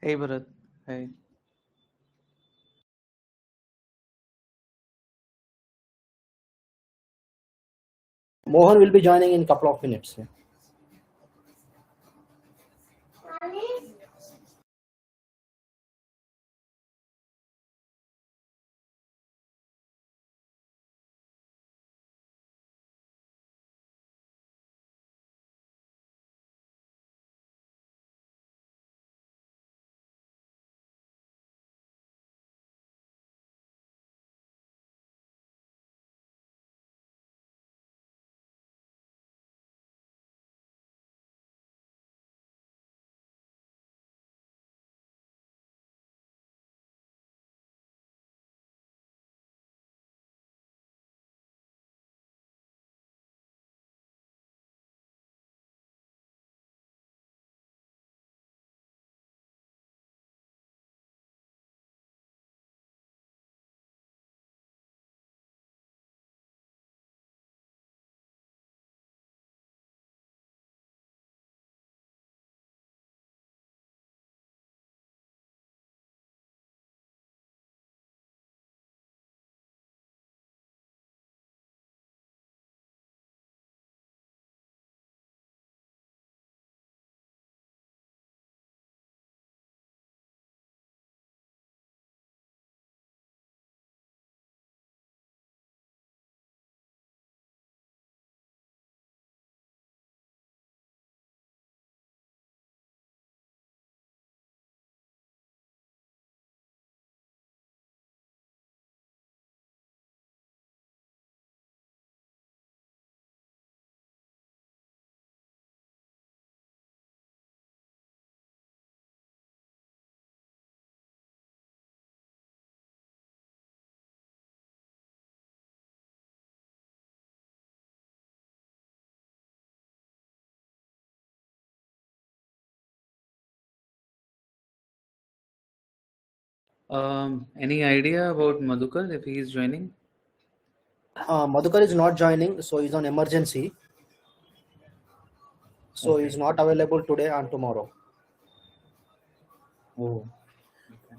Hey Bharat. Hey. Mohan will be joining in couple of minutes. Any idea about Madhukar if he is joining? Madhukar is not joining, so he's on emergency. So Okay. he's not available today and tomorrow. Oh, okay.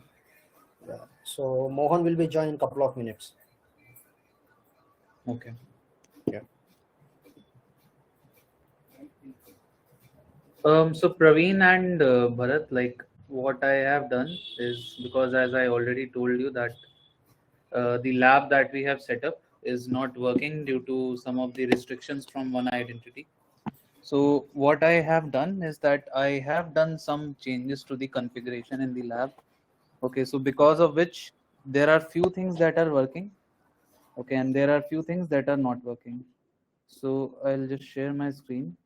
Yeah. So Mohan will be joining in couple of minutes. Okay. Yeah. So Praveen and Bharat, like what I have done is because as I already told you that the lab that we have set up is not working due to some of the restrictions from one identity. So what I have done is that I have done some changes to the configuration in the lab. Okay, so because of which there are few things that are working. Okay, and there are few things that are not working. So I'll just share my screen.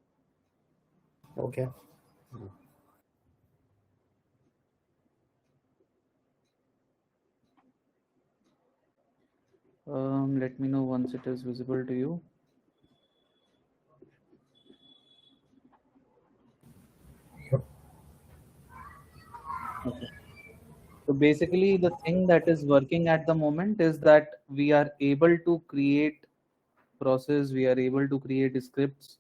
Okay. Let me know once it is visible to you. Okay. So basically, the thing that is working at the moment is that we are able to create process, we are able to create scripts.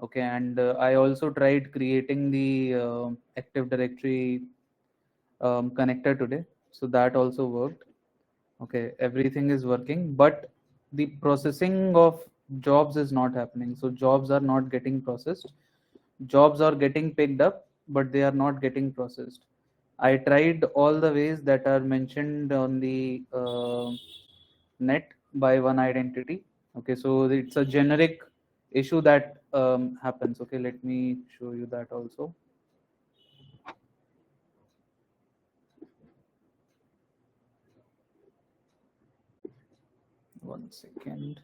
Okay, and I also tried creating the Active Directory connector today, so that also worked. Okay, everything is working, but the processing of jobs is not happening. So jobs are not getting processed. Jobs are getting picked up, but they are not getting processed. I tried all the ways that are mentioned on the net by one identity. Okay, so it's a generic issue that happens. Okay, let me show you that also. One second.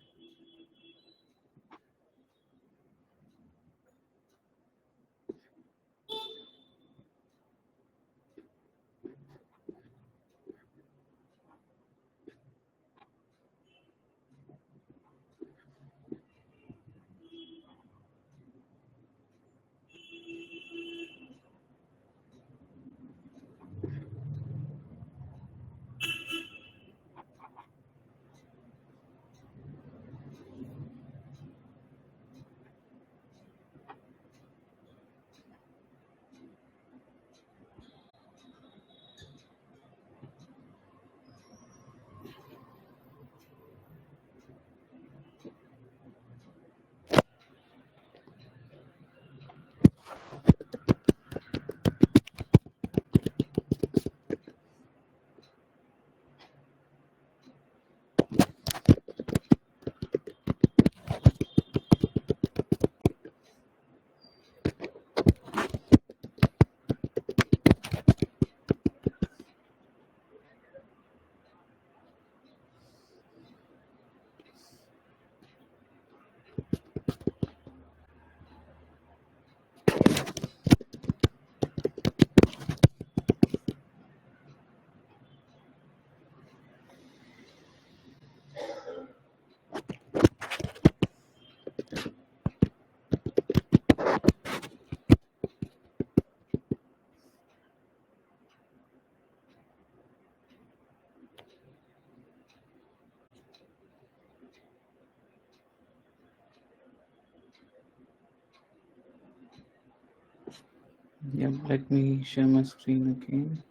Yeah, let me share my screen again.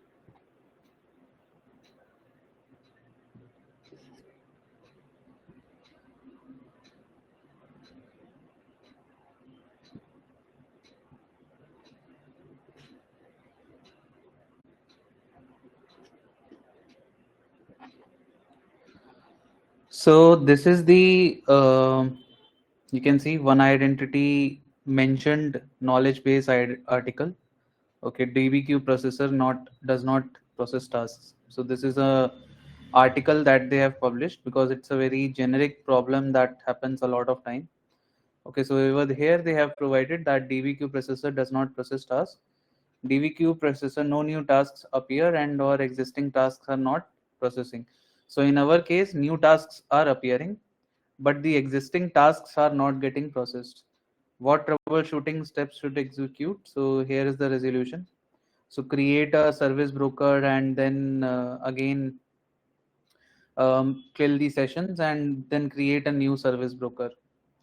So this is the you can see one identity mentioned knowledge base article. Okay, DBQ processor not does not process tasks. So this is a article that they have published because it's a very generic problem that happens a lot of time. Okay, so over here they have provided that DBQ processor does not process tasks. DBQ processor, no new tasks appear and or existing tasks are not processing. So in our case, new tasks are appearing, but the existing tasks are not getting processed. What troubleshooting steps should execute? So here is the resolution. So create a service broker and then again kill the sessions and then create a new service broker.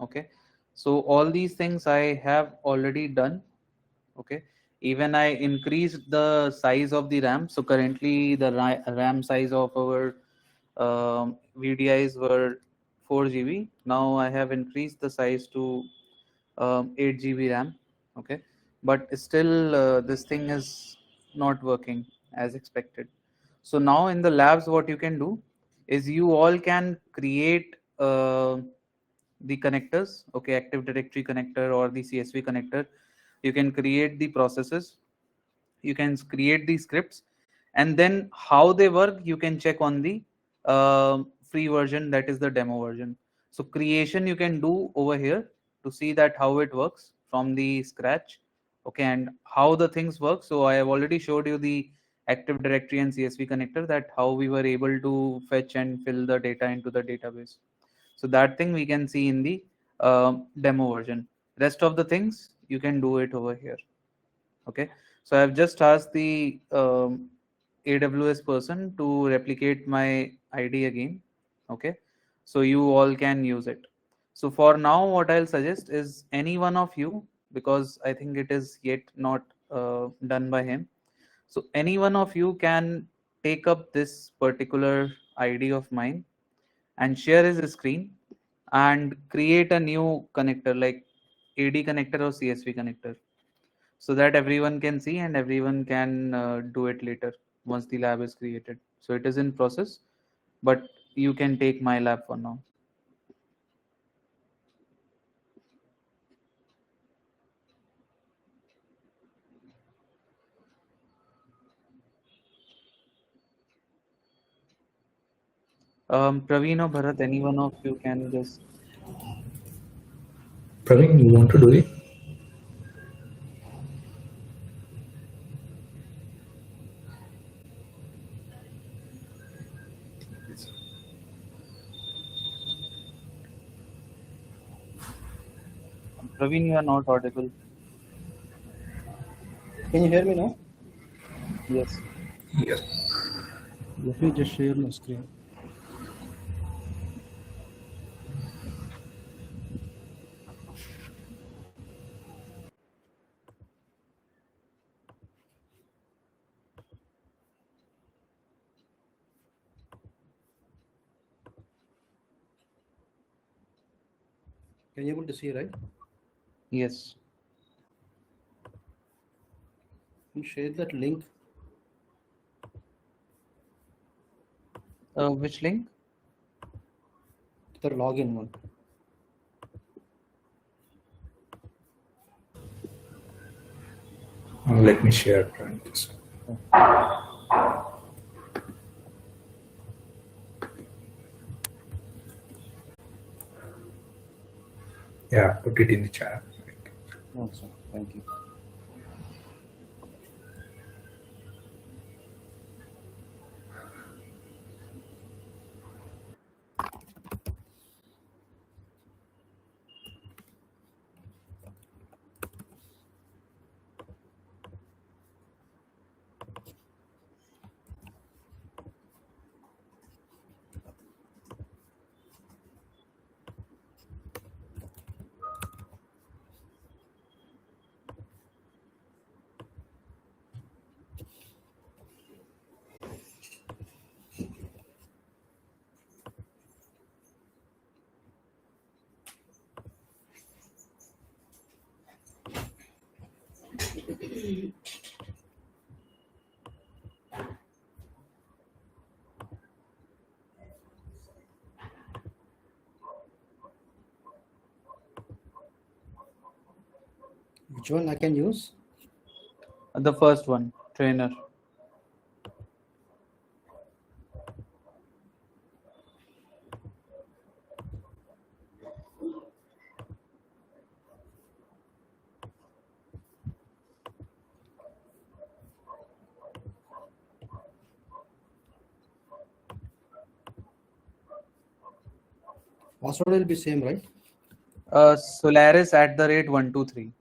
Okay, so all these things I have already done. Okay, even I increased the size of the RAM. So currently the RAM size of our VDIs were 4 GB. Now I have increased the size to 8 GB RAM. Okay, but still this thing is not working as expected. So now in the labs, what you can do is you all can create the connectors. Okay, Active Directory connector or the CSV connector. You can create the processes, you can create the scripts, and then how they work you can check on the free version, that is the demo version. So creation you can do over here to see that how it works from the scratch. Okay, and how the things work. So I have already showed you the Active Directory and CSV connector, that how we were able to fetch and fill the data into the database. So that thing we can see in the demo version. Rest of the things you can do it over here. Okay, so I've just asked the AWS person to replicate my ID again. Okay, so you all can use it. So for now, what I'll suggest is any one of you, because I think it is yet not done by him. So any one of you can take up this particular ID of mine and share his screen and create a new connector like AD connector or CSV connector, so that everyone can see and everyone can do it later once the lab is created. So it is in process, but you can take my lab for now. Praveen or Bharat, any one of you can just. Praveen, you want to do it? Praveen, you are not audible. Can you hear me now? Yes. Yes. Let me just share my screen. Can you able to see, right? Yes. You share that link. Which link? The login one. Let me share this. Yeah, put it in the chat. Awesome. Thank you. Which one I can use? The first one, trainer. Password will be same, right? Solaris at the rate 123.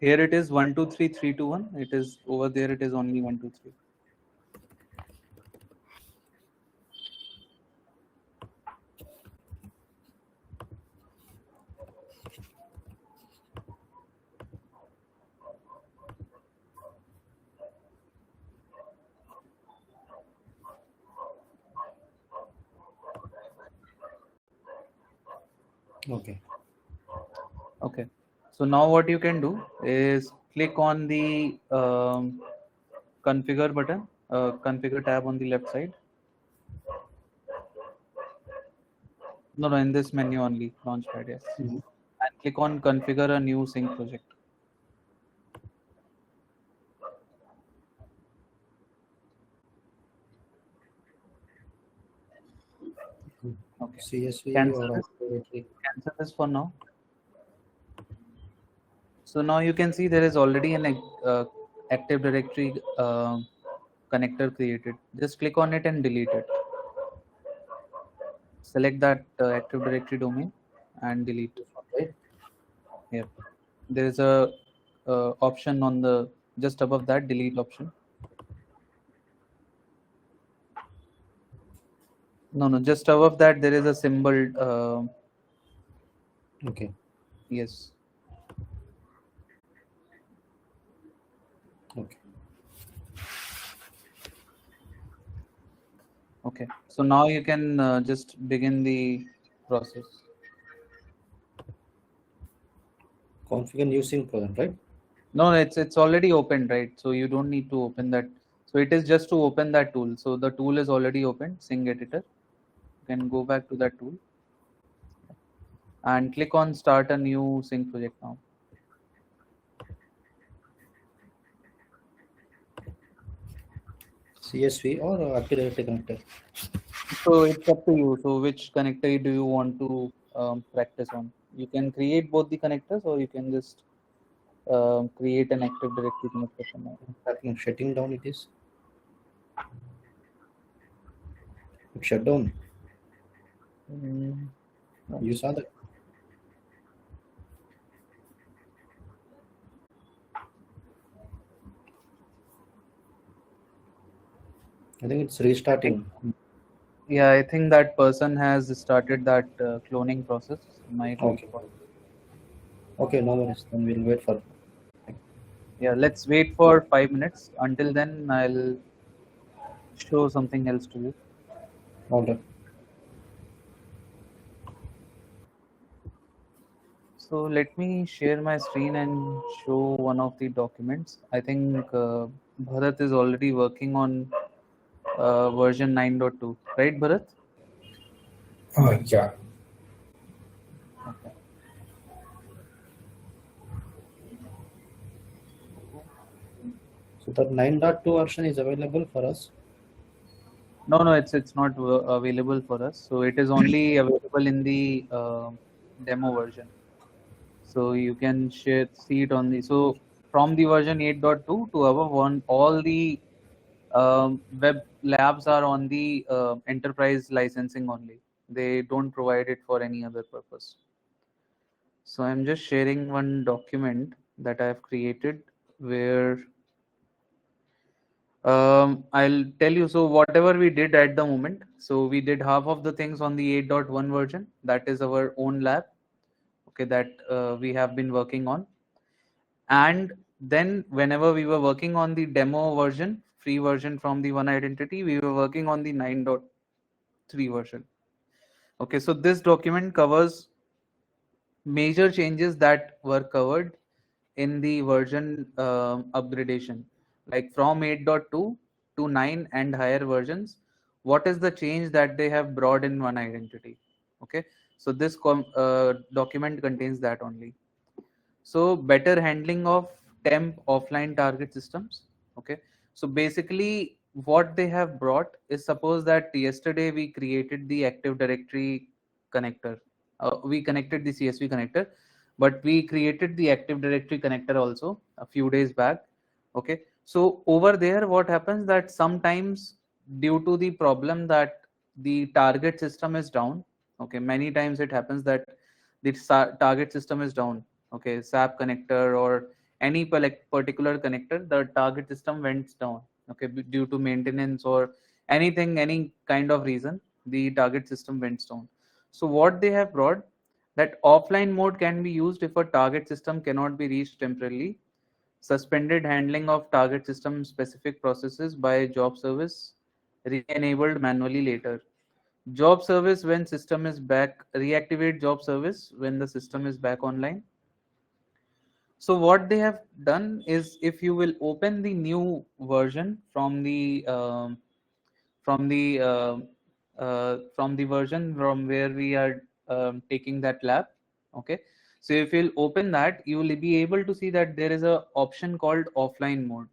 Here it is 123321. It is over there. It is only 123. Okay. Okay. So now what you can do is click on the configure button, configure tab on the left side. No, in this menu only, Launchpad, yes. Mhm. And click on configure a new sync project. Okay. CSV Cancel or this. Active Directory. Cancel this for now. So now you can see there is already an Active Directory connector created. Just click on it and delete it. Select that Active Directory domain and delete. This one, right? Here, there is a option on the just above that delete option. No, just above that there is a symbol. Okay. Yes. Okay. Okay. So now you can just begin the process. Configure new sync project, right? No, it's already opened, right? So you don't need to open that. So it is just to open that tool. So the tool is already opened, Sync Editor. You can go back to that tool and click on Start a new sync project now. CSV or Active Directory connector. So it's up to you. So which connector do you want to practice on? You can create both the connectors, or you can just create an Active Directory connector for now. I think shutting down it is. It shut down. Mm, no. You saw that. I think it's restarting. Yeah, I think that person has started that cloning process. Might wait Okay. for. Okay, no worries. Then we'll wait for. Yeah, let's wait for 5 minutes. Until then, I'll show something else to you. All right. So let me share my screen and show one of the documents. I think Bharat is already working on version 9.2, right, Bharat? Yeah. Okay. So that 9.2 version is available for us. No, it's not available for us. So it is only available in the demo version. So you can see it on the from the version 8.2 to above one, all the web labs are on the enterprise licensing only. They don't provide it for any other purpose. So I'm just sharing one document that I have created where I'll tell you. So whatever we did at the moment, so we did half of the things on the 8.1 version. That is our own lab. Okay, that we have been working on. And then whenever we were working on the demo version free version from the one identity, we were working on the 9.3 version. Okay, so this document covers major changes that were covered in the version upgradation, like from 8.2 to 9 and higher versions. What is the change that they have brought in one identity? Okay, so this document contains that only. So better handling of temp offline target systems. Okay, so basically what they have brought is, suppose that yesterday we created the Active Directory connector, we connected the CSV connector, but we created the Active Directory connector also a few days back. Okay, so over there what happens that sometimes, due to the problem that the target system is down, okay, many times it happens that the target system is down, okay, SAP connector or any particular connector, the target system went down, okay, due to maintenance or anything, any kind of reason, the target system went down. So what they have brought, that offline mode can be used if a target system cannot be reached temporarily. Suspended handling of target system specific processes by job service, re-enabled manually later. Job service when system is back, reactivate job service when the system is back online. So what they have done is, if you will open the new version from the from the version from where we are taking that lab, okay. So if you'll open that, you will be able to see that there is a option called offline mode,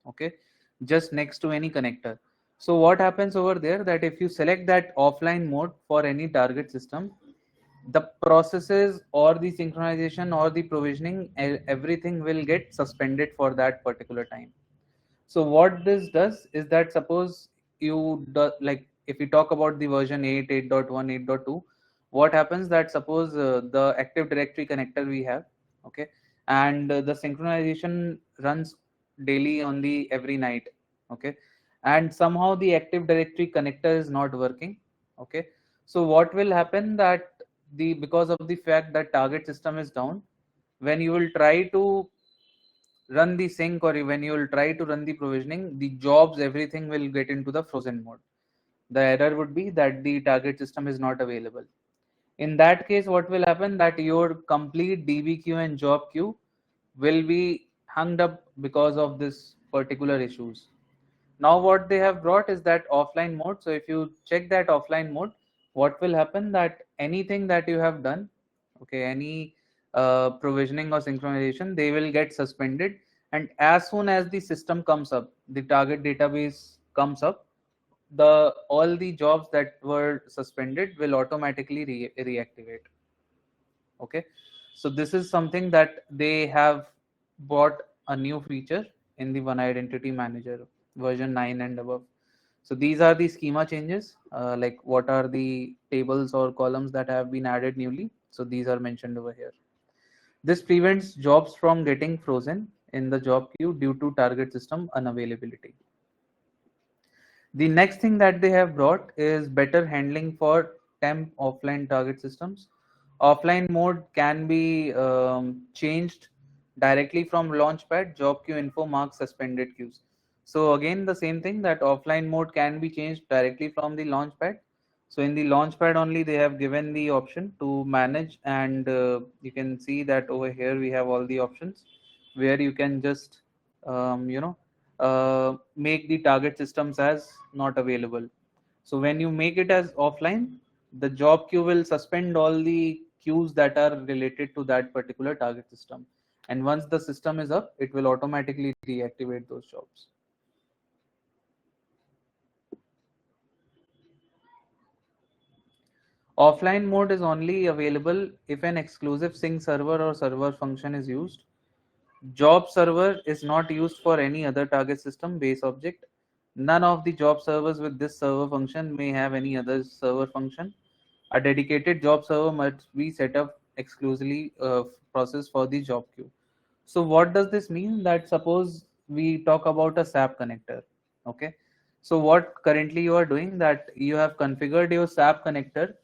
okay, just next to any connector. So what happens over there, that if you select that offline mode for any target system, the processes or the synchronization or the provisioning, everything will get suspended for that particular time. So what this does is that, suppose you do, like if we talk about the version 8, 8.1, 8.2, what happens that, suppose the Active Directory connector we have, okay, and the synchronization runs daily on the every night, okay, and somehow the Active Directory connector is not working, okay. So what will happen that, the because of the fact that target system is down, when you will try to run the sync, or when you will try to run the provisioning, the jobs, everything will get into the frozen mode. The error would be that the target system is not available. In that case, what will happen, that your complete DB queue and job queue will be hung up because of this particular issues. Now what they have brought is that offline mode. So if you check that offline mode, what will happen, that anything that you have done, okay, any provisioning or synchronization, they will get suspended. And as soon as the system comes up, the target database comes up, the all the jobs that were suspended will automatically reactivate. Okay, so this is something that they have bought, a new feature in the one identity manager version 9 and above. So these are the schema changes, like what are the tables or columns that have been added newly. So these are mentioned over here. This prevents jobs from getting frozen in the job queue due to target system unavailability. The next thing that they have brought is better handling for temp offline target systems. Offline mode can be changed directly from Launchpad. Job queue info marks suspended queues. So again, the same thing, that offline mode can be changed directly from the Launchpad. So in the Launchpad only, they have given the option to manage, and you can see that over here we have all the options where you can just you know make the target systems as not available. So when you make it as offline, the job queue will suspend all the queues that are related to that particular target system. And once the system is up, it will automatically reactivate those jobs. Offline mode is only available if an exclusive sync server or server function is used. Job server is not used for any other target system base object. None of the job servers with this server function may have any other server function. A dedicated job server must be set up exclusively process for the job queue. So what does this mean? That suppose we talk about a SAP connector. Okay. So what currently you are doing, that you have configured your SAP connector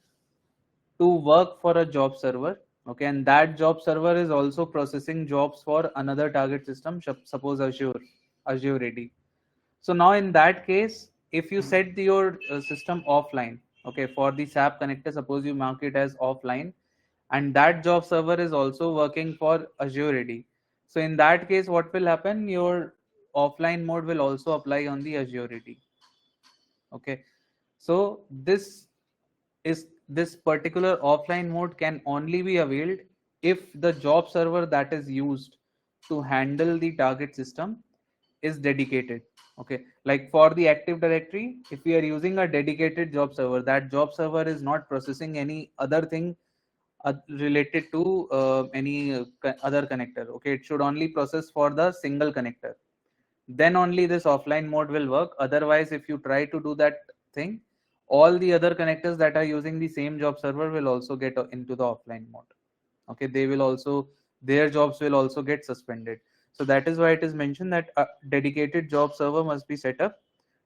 to work for a job server, okay, and that job server is also processing jobs for another target system, suppose Azure AD. So now in that case, if you set your system offline, okay, for the SAP connector, suppose you mark it as offline, and that job server is also working for Azure AD. So in that case, what will happen? Your offline mode will also apply on the Azure AD. Okay, so this particular offline mode can only be availed if the job server that is used to handle the target system is dedicated. Okay, like for the Active Directory, if we are using a dedicated job server, that job server is not processing any other thing related to any other connector. Okay, it should only process for the single connector, then only this offline mode will work. Otherwise, if you try to do that thing, all the other connectors that are using the same job server will also get into the offline mode. Okay, they will also, their jobs will also get suspended. So that is why it is mentioned that a dedicated job server must be set up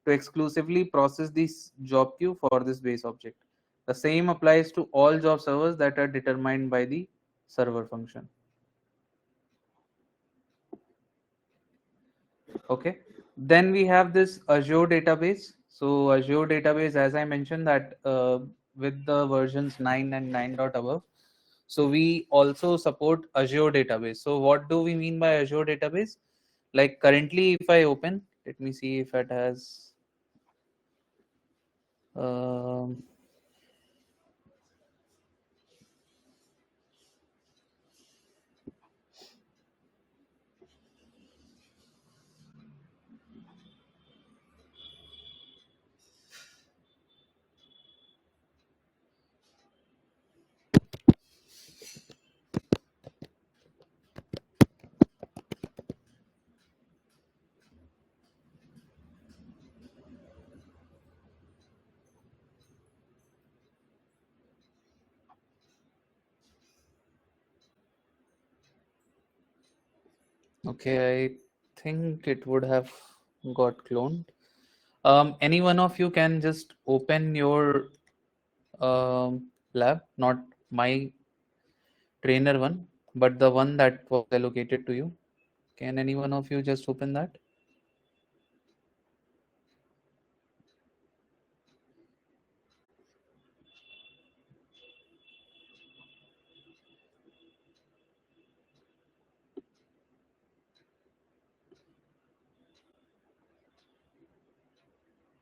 to exclusively process this job queue for this base object. The same applies to all job servers that are determined by the server function. Okay, then we have this Azure database. So Azure database, as I mentioned, that with the versions 9 and 9 dot above, so we also support Azure database. So what do we mean by Azure database? Like currently, if I open, let me see if it has um, okay, I think it would have got cloned. Any one of you can just open your lab, not my trainer one, but the one that was allocated to you. Can any one of you just open that?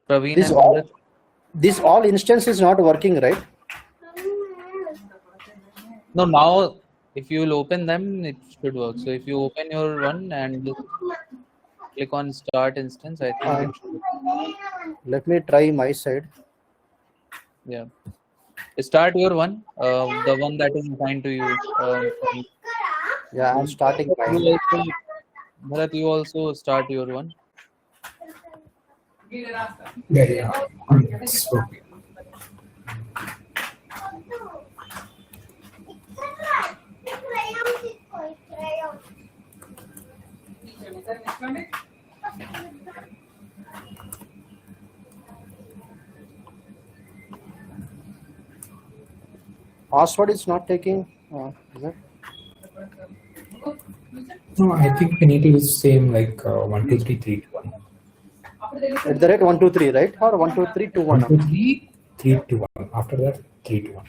Praveen This and all Bharat? this all instance is not working, right? No, now if you will open them, it should work. So if you open your one and just click on start instance, I think Uh, it should. Let me try my side. Yeah. Start your one, the one that is assigned to you. Yeah, I'm And starting You mine. also, Bharat, you also start your one. Yeah, yeah. It's okay. Password is not taking. Is it? No, I think we need to use same like 1 2 3 3 2 1. At the rate 123, right? Or 12321. 1 2 3 3 2 1. After that 3 2 1.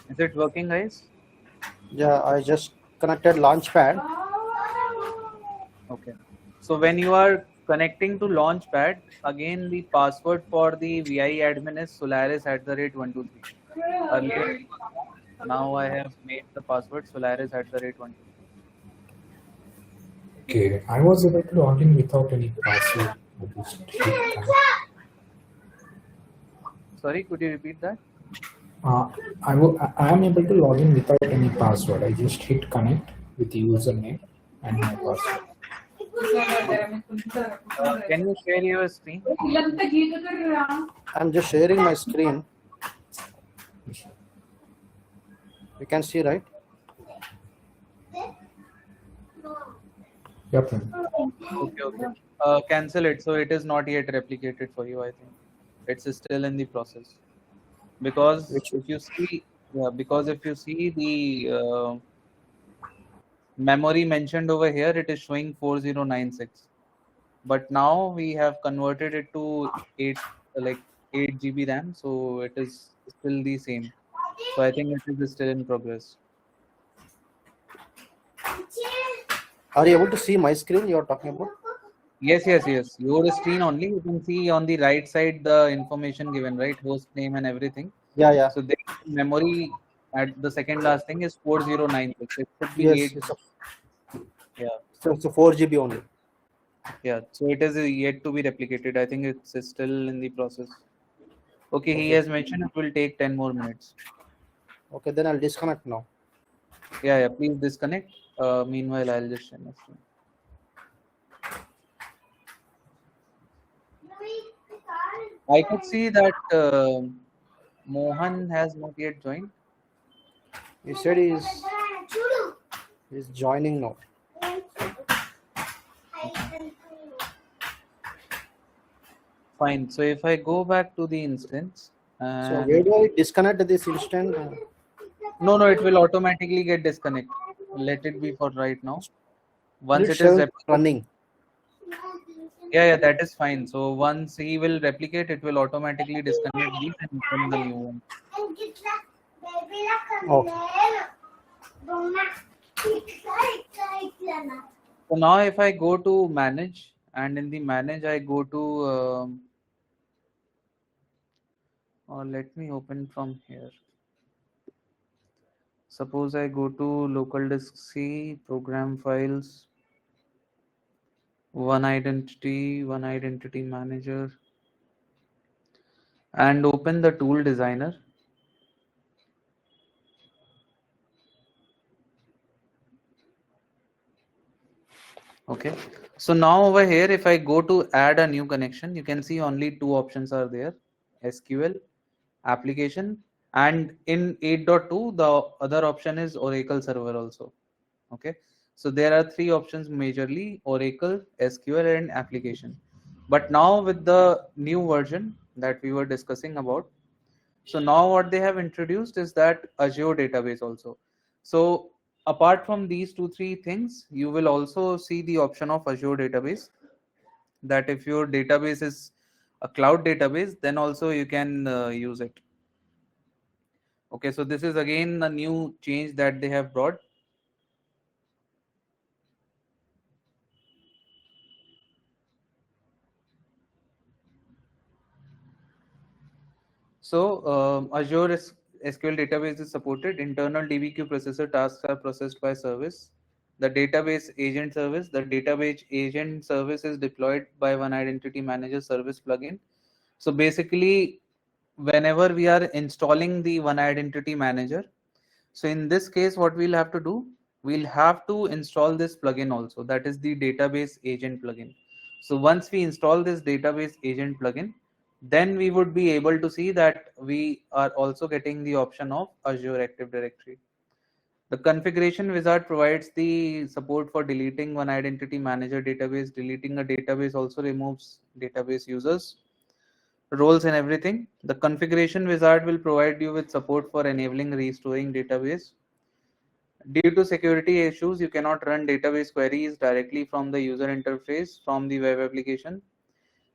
Is it working, guys? Yeah, I just connected Launchpad. Okay. So when you are connecting to Launchpad, again the password for the VI admin is Solaris@123. Earlier, it was not. Now I have made the password Solaris@123. Okay, I was able to log in without any password. I just hit Sorry, could you repeat that? Uh, I am able to log in without any password. I just hit connect with the username and my password. Can you share your screen? I'm just sharing my screen. You can see, right? Yep. Okay, okay. Cancel it. So it is not yet replicated for you, I think. It's still in the process. Because Which if you see, yeah, because if you see the memory mentioned over here, it is showing 4096. But now we have converted it to 8, like 8 GB RAM, so it is still the same. So I think it is still in progress. are you able to see my screen you are talking about? Yes, yes, yes. Your screen only. You can see on the right side the information given, right? Host name and everything. Yeah, yeah. So the memory at the second last thing is 4096. It should be Yes, 8. Yeah, it's a 4 GB only. yeah. So it is yet to be replicated. I think it's still in the process. Okay, he Okay. has mentioned it will take 10 more minutes. Okay, then I'll disconnect now. Yeah, yeah. Please disconnect. Meanwhile, I'll just share my screen. I could see that Mohan has not yet joined. He said he's joining now. Fine. So if I go back to the instance So where and do I disconnect this instant? no, no, it will automatically get disconnect. Let it be for right now. Still Once it it is shows replicated, running. yeah, yeah, that is fine. So once he will replicate, it will automatically disconnect these and open the new one. Okay. So now if I go to manage and in the manage I go to or let me open from here. Suppose I go to local disk C, program files, one identity manager, and open the tool designer. Okay. So now over here, if I go to add a new connection, you can see only two options are there: SQL, application, and in 8.2, the other option is Oracle server also. Okay. So there are three options majorly: Oracle, SQL, and application. But now with the new version that we were discussing about, so now what they have introduced is that Azure database also. So apart from these two, three things, you will also see the option of Azure database, that if your database is a cloud database, then also you can use it. Okay, so this is again a new change that they have brought. So Azure SQL database is supported. Internal DBQ processor tasks are processed by service. The database agent service. The database agent service is deployed by one identity manager service plugin. So basically, whenever we are installing the one identity manager, so in this case, what we'll have to do, we'll have to install this plugin also. That is the database agent plugin. So once we install this database agent plugin, then we would be able to see that we are also getting the option of Azure Active Directory. The configuration wizard provides the support for deleting one identity manager database. Deleting a database also removes database users, roles, and everything. The configuration wizard will provide you with support for enabling restoring database. Due to security issues, you cannot run database queries directly from the user interface from the web application.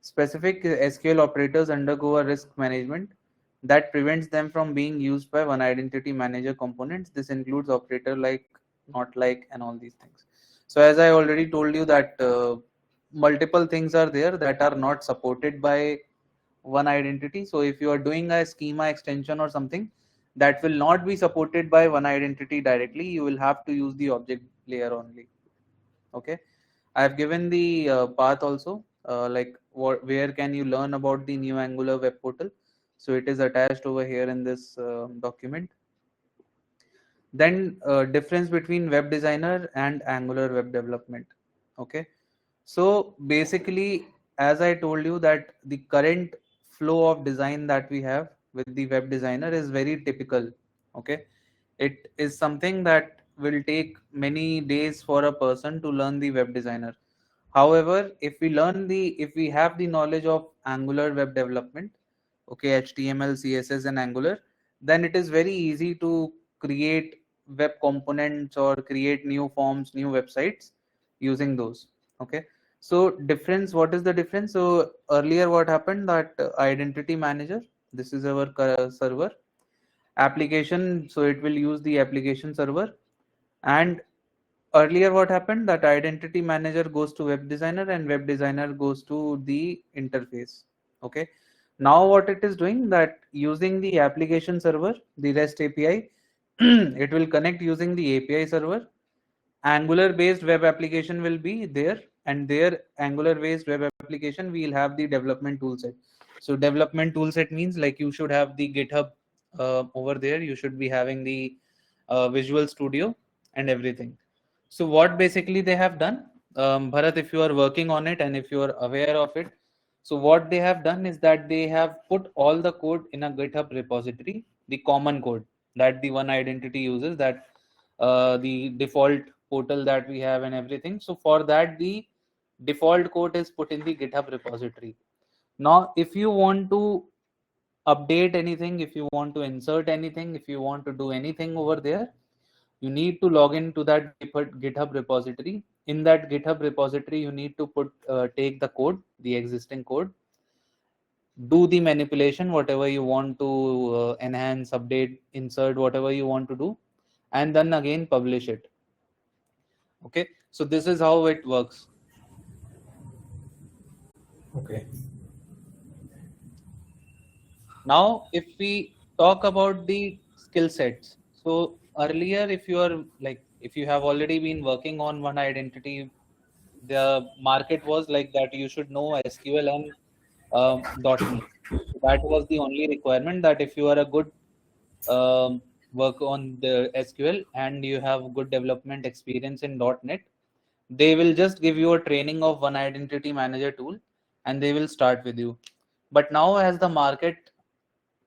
Specific SQL operators undergo a risk management that prevents them from being used by one identity manager components. This includes operator like, not like, and all these things. So as I already told you that multiple things are there that are not supported by one identity. So if you are doing a schema extension or something that will not be supported by one identity directly, you will have to use the object layer only. Okay. I've given the path also, like where can you learn about the new Angular web portal. So it is attached over here in this document. Then difference between web designer and Angular web development. Okay, so basically, as I told you, that the current flow of design that we have with the web designer is very typical. Okay, it is something that will take many days for a person to learn the web designer. However, if we have the knowledge of Angular web development, okay, HTML, CSS, and Angular, then it is very easy to create web components or create new forms, new websites using those. Okay, so difference. What is the difference? So earlier, what happened that identity manager. This is our server application. So it will use the application server, and earlier what happened that identity manager goes to web designer and web designer goes to the interface. Okay, now what it is doing that using the application server, the REST API, it will connect using the API server. Angular based web application will be there, and there Angular based web application we'll have the development toolset. So development toolset means like you should have the GitHub over there, you should be having the Visual Studio and everything. So what basically they have done, Bharat, if you are working on it and if you are aware of it, so what they have done is that they have put all the code in a GitHub repository, the common code that the one identity uses, that the default portal that we have and everything. So for that, the default code is put in the GitHub repository. Now, if you want to update anything, if you want to insert anything, if you want to do anything over there, you need to log into that GitHub repository. In that GitHub repository, you need to take the code, the existing code, do the manipulation, whatever you want to enhance, update, insert, whatever you want to do, and then again publish it. Okay, so this is how it works. Okay. Now, if we talk about the skill sets, so earlier, if you are like, if you have already been working on one identity, the market was like that you should know SQL and .NET. So that was the only requirement, that if you are a good work on the SQL and you have good development experience in .NET, they will just give you a training of one identity manager tool and they will start with you. But now, as the market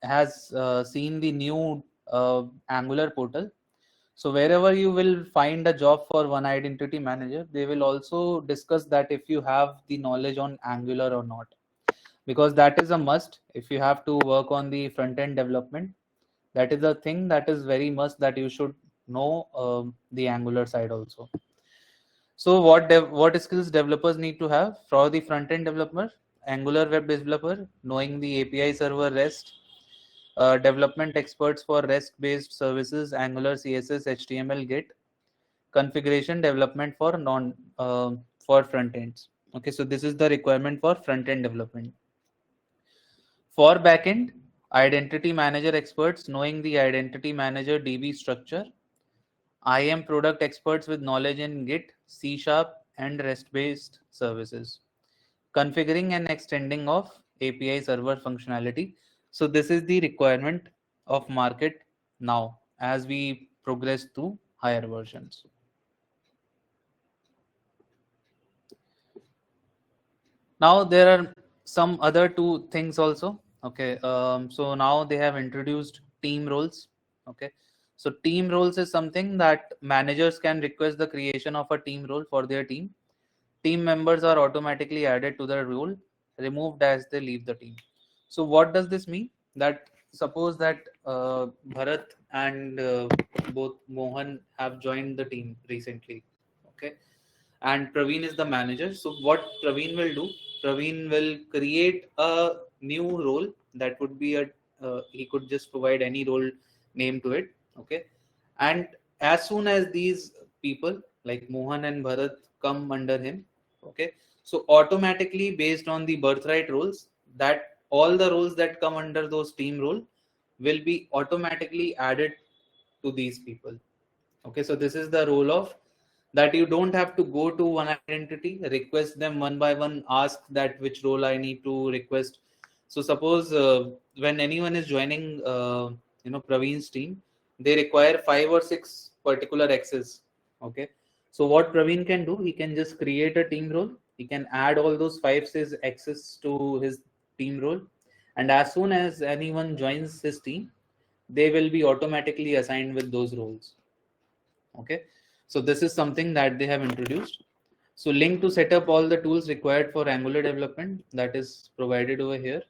has seen the new Angular portal, so wherever you will find a job for one identity manager, they will also discuss that if you have the knowledge on Angular or not, because that is a must. If you have to work on the front end development, that is a thing that is very must, that you should know the Angular side also. So what skills developers need to have for the front end developer? Angular web developer, knowing the API server REST, development experts for REST based services, Angular, CSS, HTML, Git, configuration development for non for front ends. Okay, so this is the requirement for front end development. For backend, identity manager experts, knowing the identity manager DB structure, IAM product experts with knowledge in Git, C Sharp, and REST based services, configuring and extending of API server functionality. So this is the requirement of market now as we progress to higher versions. Now there are some other two things also. Okay, so now they have introduced team roles. Okay, so team roles is something that managers can request the creation of a team role for their team. Team members are automatically added to the role, removed as they leave the team. So what does this mean? That suppose that Bharat and both Mohan have joined the team recently. Okay, and Praveen is the manager. So what Praveen will do, Praveen will create a new role that would be a he could just provide any role name to it. Okay, and as soon as these people like Mohan and Bharat come under him, okay, so automatically based on the birthright roles, that all the roles that come under those team role will be automatically added to these people. Okay, so this is the role of that you don't have to go to one identity, request them one by one, ask that which role I need to request. So suppose when anyone is joining, Praveen's team, they require 5 or 6 particular X's. Okay. So what Praveen can do, he can just create a team role. He can add all those 5 6 X's to his team role. And as soon as anyone joins his team, they will be automatically assigned with those roles. Okay. So this is something that they have introduced. So link to set up all the tools required for Angular development, that is provided over here.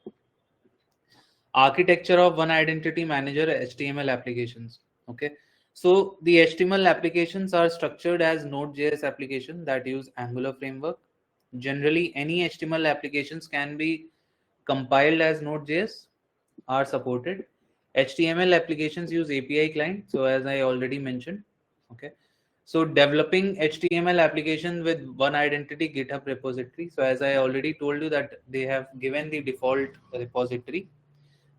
Architecture of one identity manager HTML applications. Okay. So the HTML applications are structured as Node.js application that use Angular framework. Generally, any HTML applications can be compiled as Node.js, are supported. HTML applications use API client. So as I already mentioned, okay. So developing HTML application with one identity GitHub repository. So as I already told you that they have given the default repository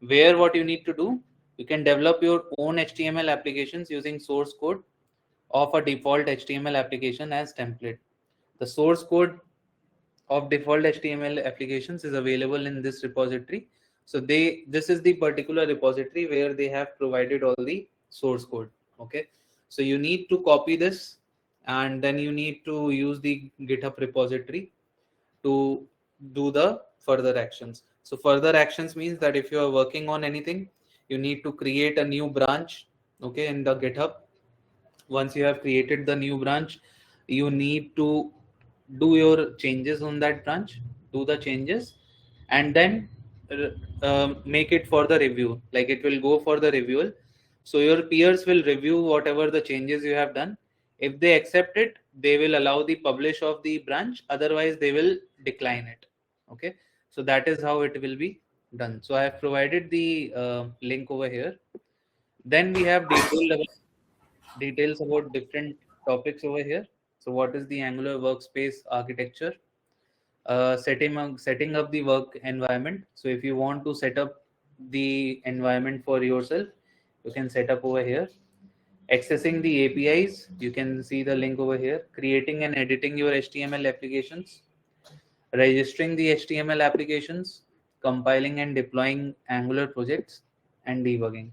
where what you need to do, you can develop your own HTML applications using source code of a default HTML application as template. The source code of default HTML applications is available in this repository. So this is the particular repository where they have provided all the source code. Okay. So you need to copy this and then you need to use the GitHub repository to do the further actions. So further actions means that if you are working on anything, you need to create a new branch, okay, in the GitHub. Once you have created the new branch, you need to do your changes on that branch, do the changes, and then make it for the review. Like it will go for the review. So your peers will review whatever the changes you have done. If they accept it, they will allow the publish of the branch. Otherwise, they will decline it. Okay. So that is how it will be done. So I have provided the link over here. Then we have details about different topics over here. So what is the Angular workspace architecture? Setting up the work environment. So if you want to set up the environment for yourself, you can set up over here. Accessing the APIs, you can see the link over here. Creating and editing your HTML applications, registering the HTML applications, compiling and deploying Angular projects, and debugging.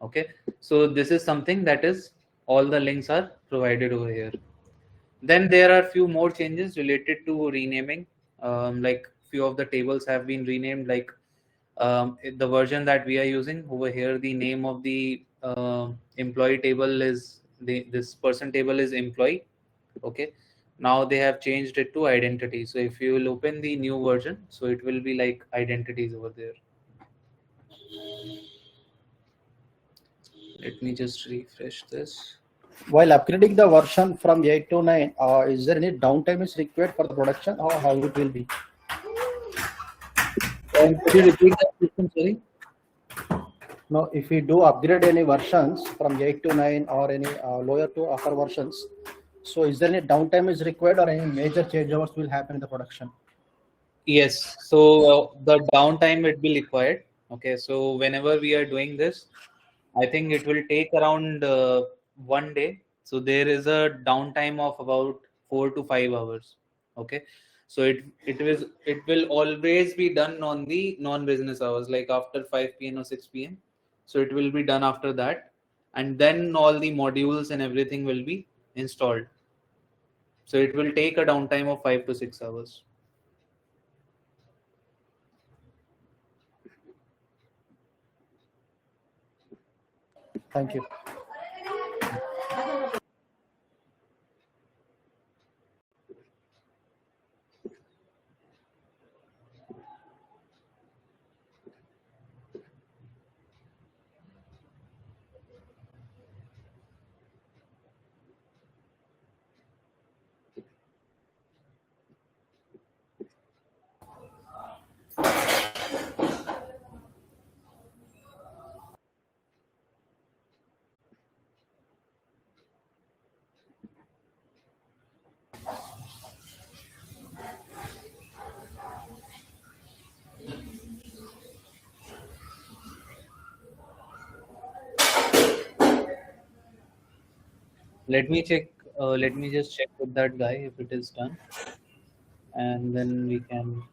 Okay, so this is something that is all the links are provided over here. Then there are few more changes related to renaming. Like few of the tables have been renamed. Like the version that we are using over here, the name of the employee table is this person table is employee. Okay, now they have changed it to identity. So if you will open the new version, so it will be like identities over there. Let me just refresh this. While upgrading the version from 8 to 9, is there any downtime is required for the production, or how it will be? Could you repeat that question, sorry? No, if we do upgrade any versions from 8 to 9 or any lower to upper versions, so is there any downtime is required or any major changeovers will happen in the production? Yes, so the downtime will be required. Okay, so whenever we are doing this, I think it will take around 1 day. So there is a downtime of about 4 to 5 hours. Okay, so it will always be done on the non-business hours, like after 5 p.m. or 6 p.m. So it will be done after that, and then all the modules and everything will be installed. So it will take a downtime of 5 to 6 hours. Thank you. Let me check Let me just check with that guy if it is done, and then we can.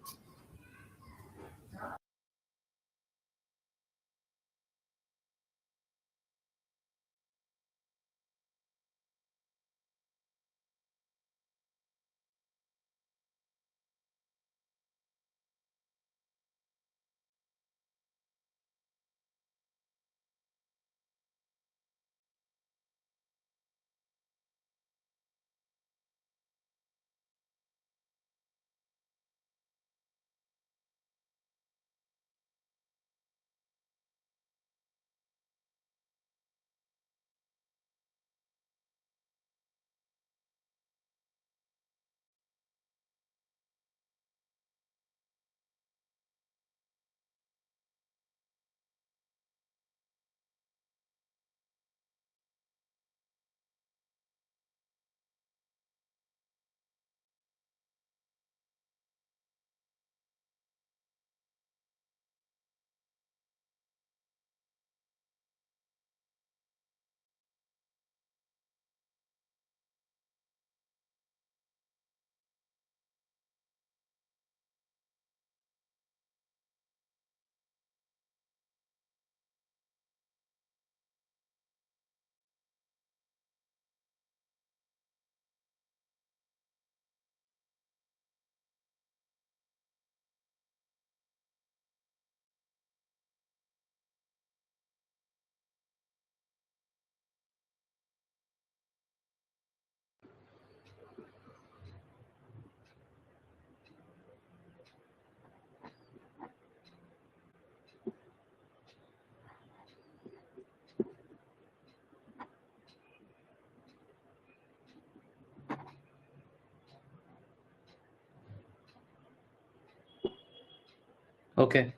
Okay.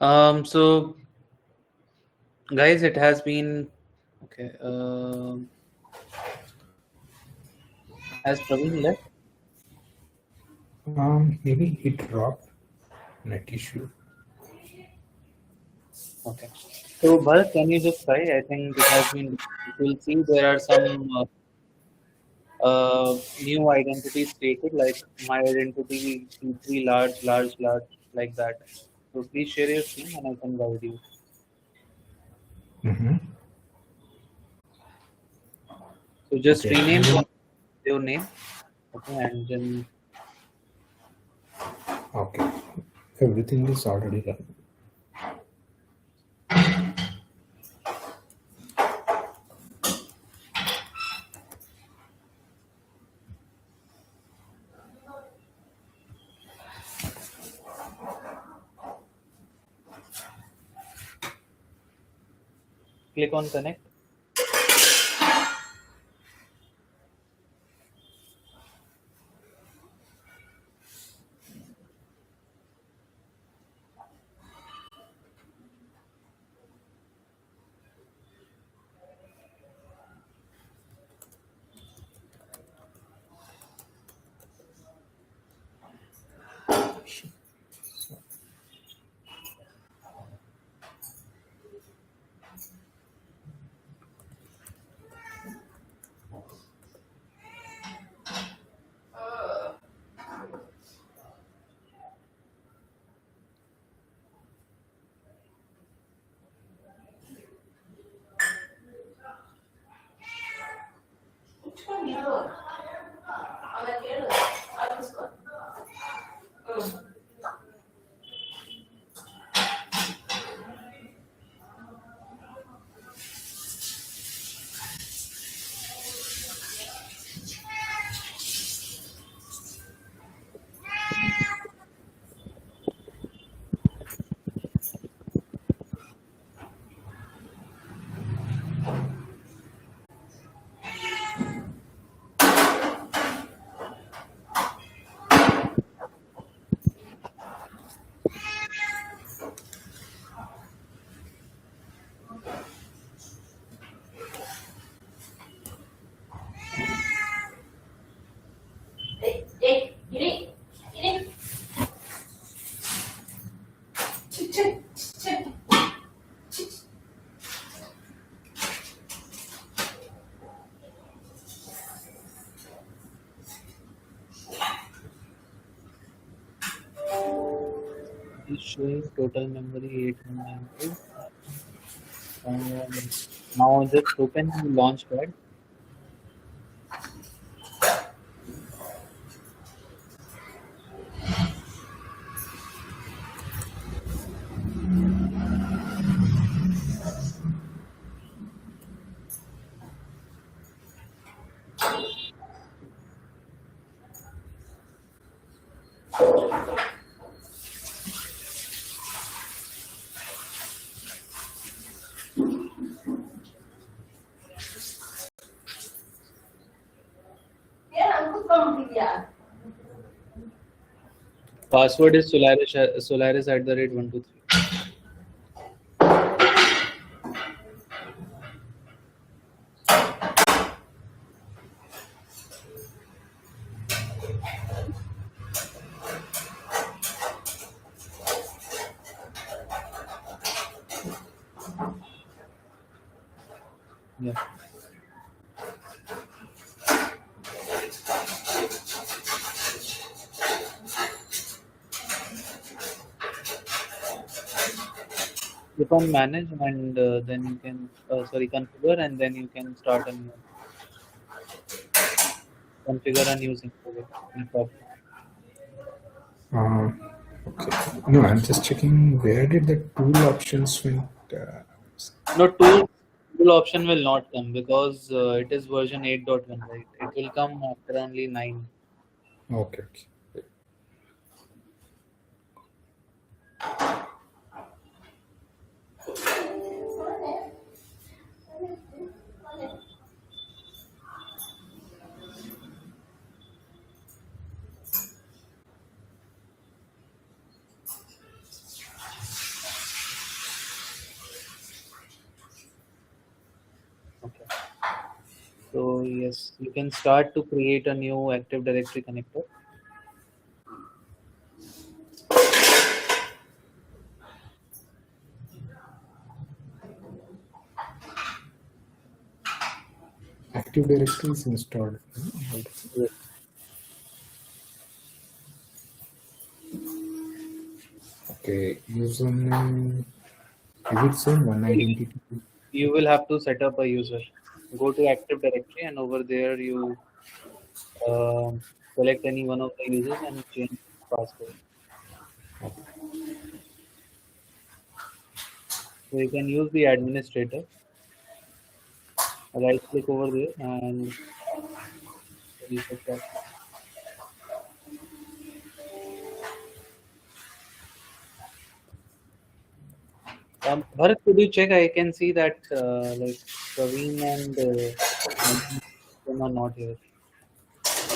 So guys, it has been okay. Has Praveen left? Maybe it dropped. Net issue. Okay. So Bharat, can you just try? I think it has been. You will see there are some new identities stated, like my identity P3 large, large, large, like that. So please share your screen and I can guide you. Mm-hmm. So just Okay. rename your name, okay, and then Okay. Everything is already done. click on connect. Okay, total memory 8192. Now just open Launchpad. Password is Solaris at the rate 123. Yeah. Click on manage and then you can configure and then you can start a new configure a new sync project. No problem. Okay. No, I'm just checking where did the tool options went. No, tool option will not come because it is version 8.1, right? It will come after only 9. Okay. Okay. Okay. So yes, you can start to create a new Active Directory connector. Active Directory is installed. Yes. Okay. Username. Is it same one identity? You will have to set up a user. Go to Active Directory and over there you select any one of the users and change password. So you can use the administrator. Right click over there and reset that. Bharat, could you check? I can see that like Praveen and them are not here.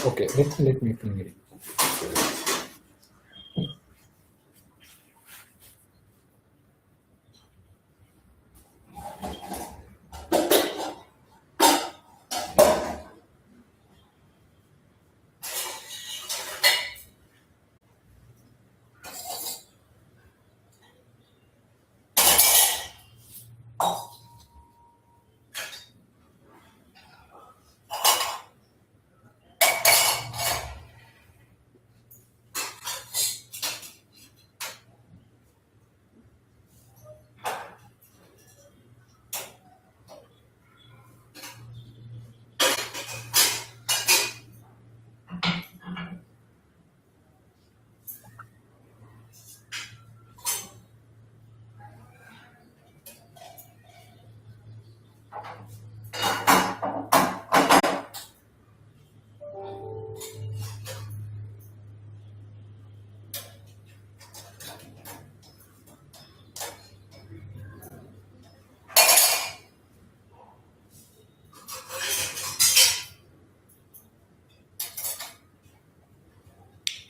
Okay. Let me ping it.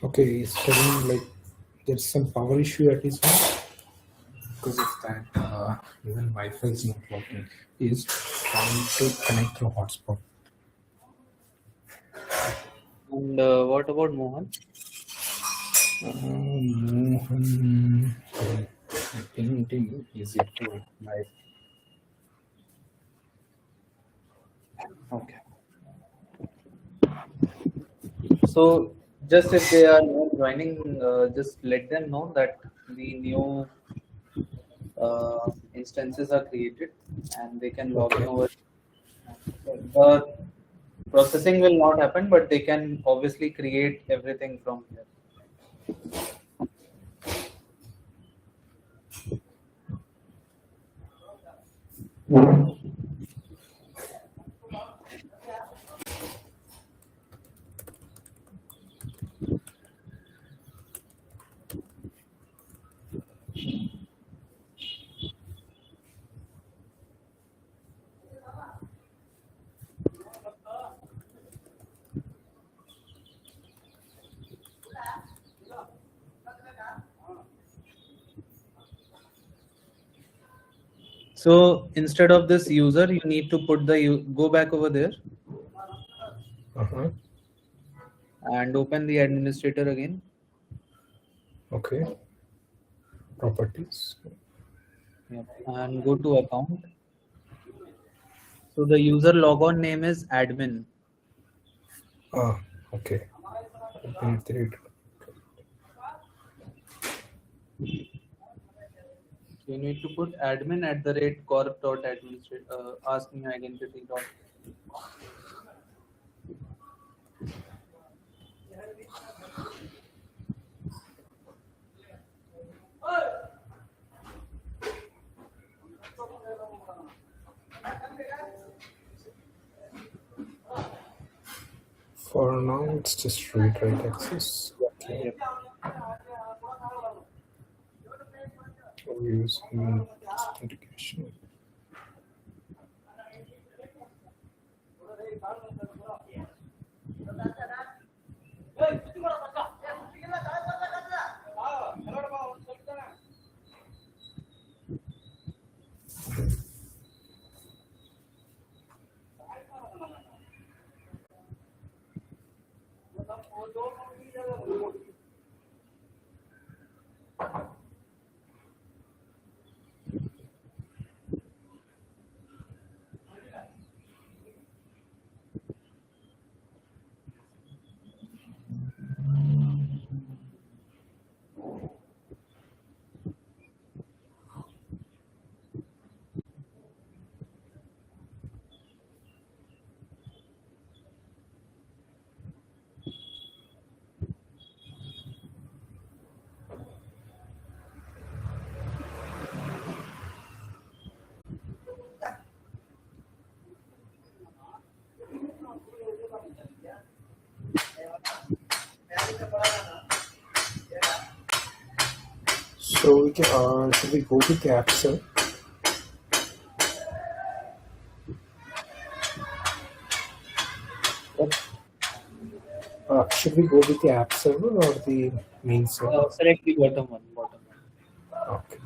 Okay, it's telling like there's some power issue at his home. Because of that, even Wi-Fi is not working. Is trying to connect through hotspot. And what about Mohan? Mohan, I pinged him. He's yet to reply. Okay. So just if they are not joining, just let them know that the new instances are created and they can log in Okay. over. The processing will not happen, but they can obviously create everything from here. So instead of this user, you need to put go back over there Uh-huh. and open the administrator again. Okay. Properties. Yep. And go to account. So the user logon name is admin. Ah, okay. Open it there. You need to put admin at the rate corp.administrator ask me identity dot. For now, it's just read write access. Okay. Yep. We're using authentication. So we can, should we go with the app server? Should we go with the app server or the main server? Select the bottom one. Okay.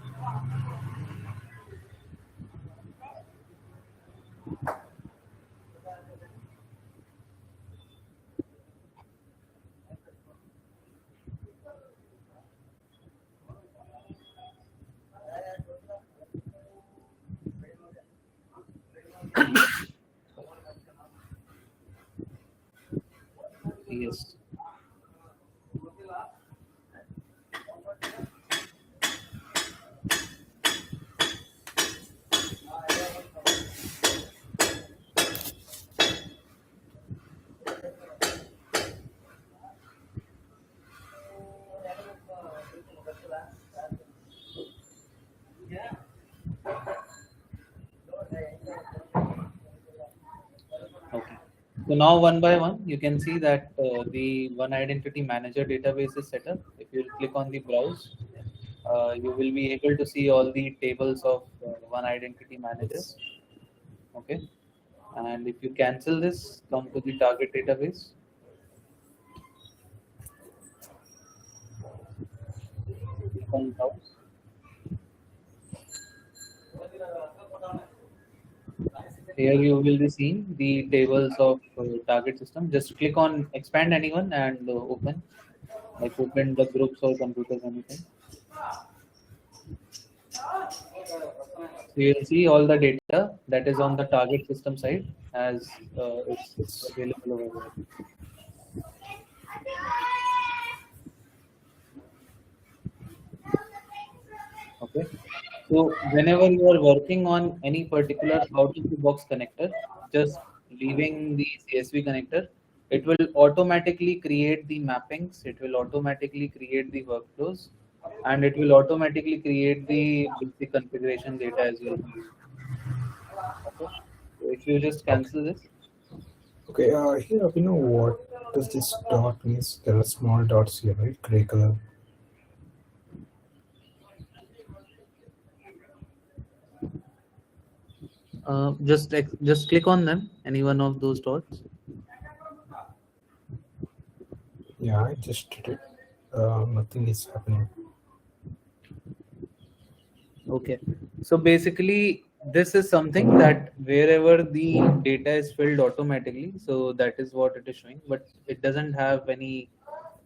Yes. Okay. So now one by one, you can see that the One Identity Manager database is set up. If you click on the browse, you will be able to see all the tables of One Identity Manager. Yes. Okay. And if you cancel this, come to the target database. Click on browse. Here you will be seeing the tables of target system. Just click on expand anyone and open, like open the groups or computers, anything. So you'll see all the data that is on the target system side as it's available over there. Okay. So whenever you are working on any particular out-of-the-box connector, just leaving the CSV connector, it will automatically create the mappings, it will automatically create the workflows, and it will automatically create the basic configuration data as well. Okay. So if you just Okay. cancel this, Okay. Here we know what does this dot means. There are small dots here, right? Gray color. just click on them, any one of those dots. Yeah, I just did it. Nothing is happening. Okay. So basically, this is something that wherever the data is filled automatically, so that is what it is showing, but it doesn't have any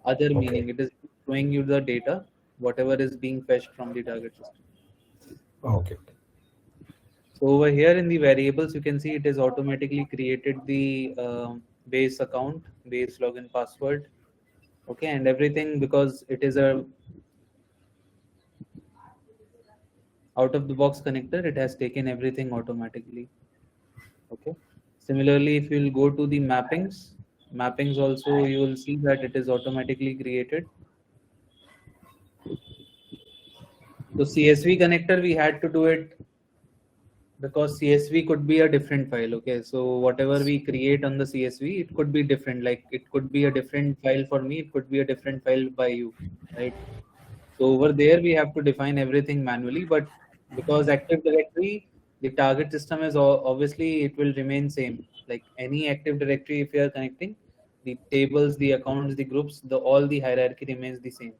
other Okay. meaning. It is showing you the data, whatever is being fetched from the target system. Okay. So over here in the variables, you can see it is automatically created the base account, base login password. Okay, and everything because it is a out of the box connector, it has taken everything automatically. Okay. Similarly, if you'll go to the mappings also you will see that it is automatically created. So CSV connector we had to do it because CSV could be a different file. Okay, so whatever we create on the CSV, it could be different. Like it could be a different file for me, it could be a different file by you, right? So over there we have to define everything manually, but because Active Directory, the target system is obviously it will remain same. Like any Active Directory, if you are connecting, the tables, the accounts, the groups, the all the hierarchy remains the same.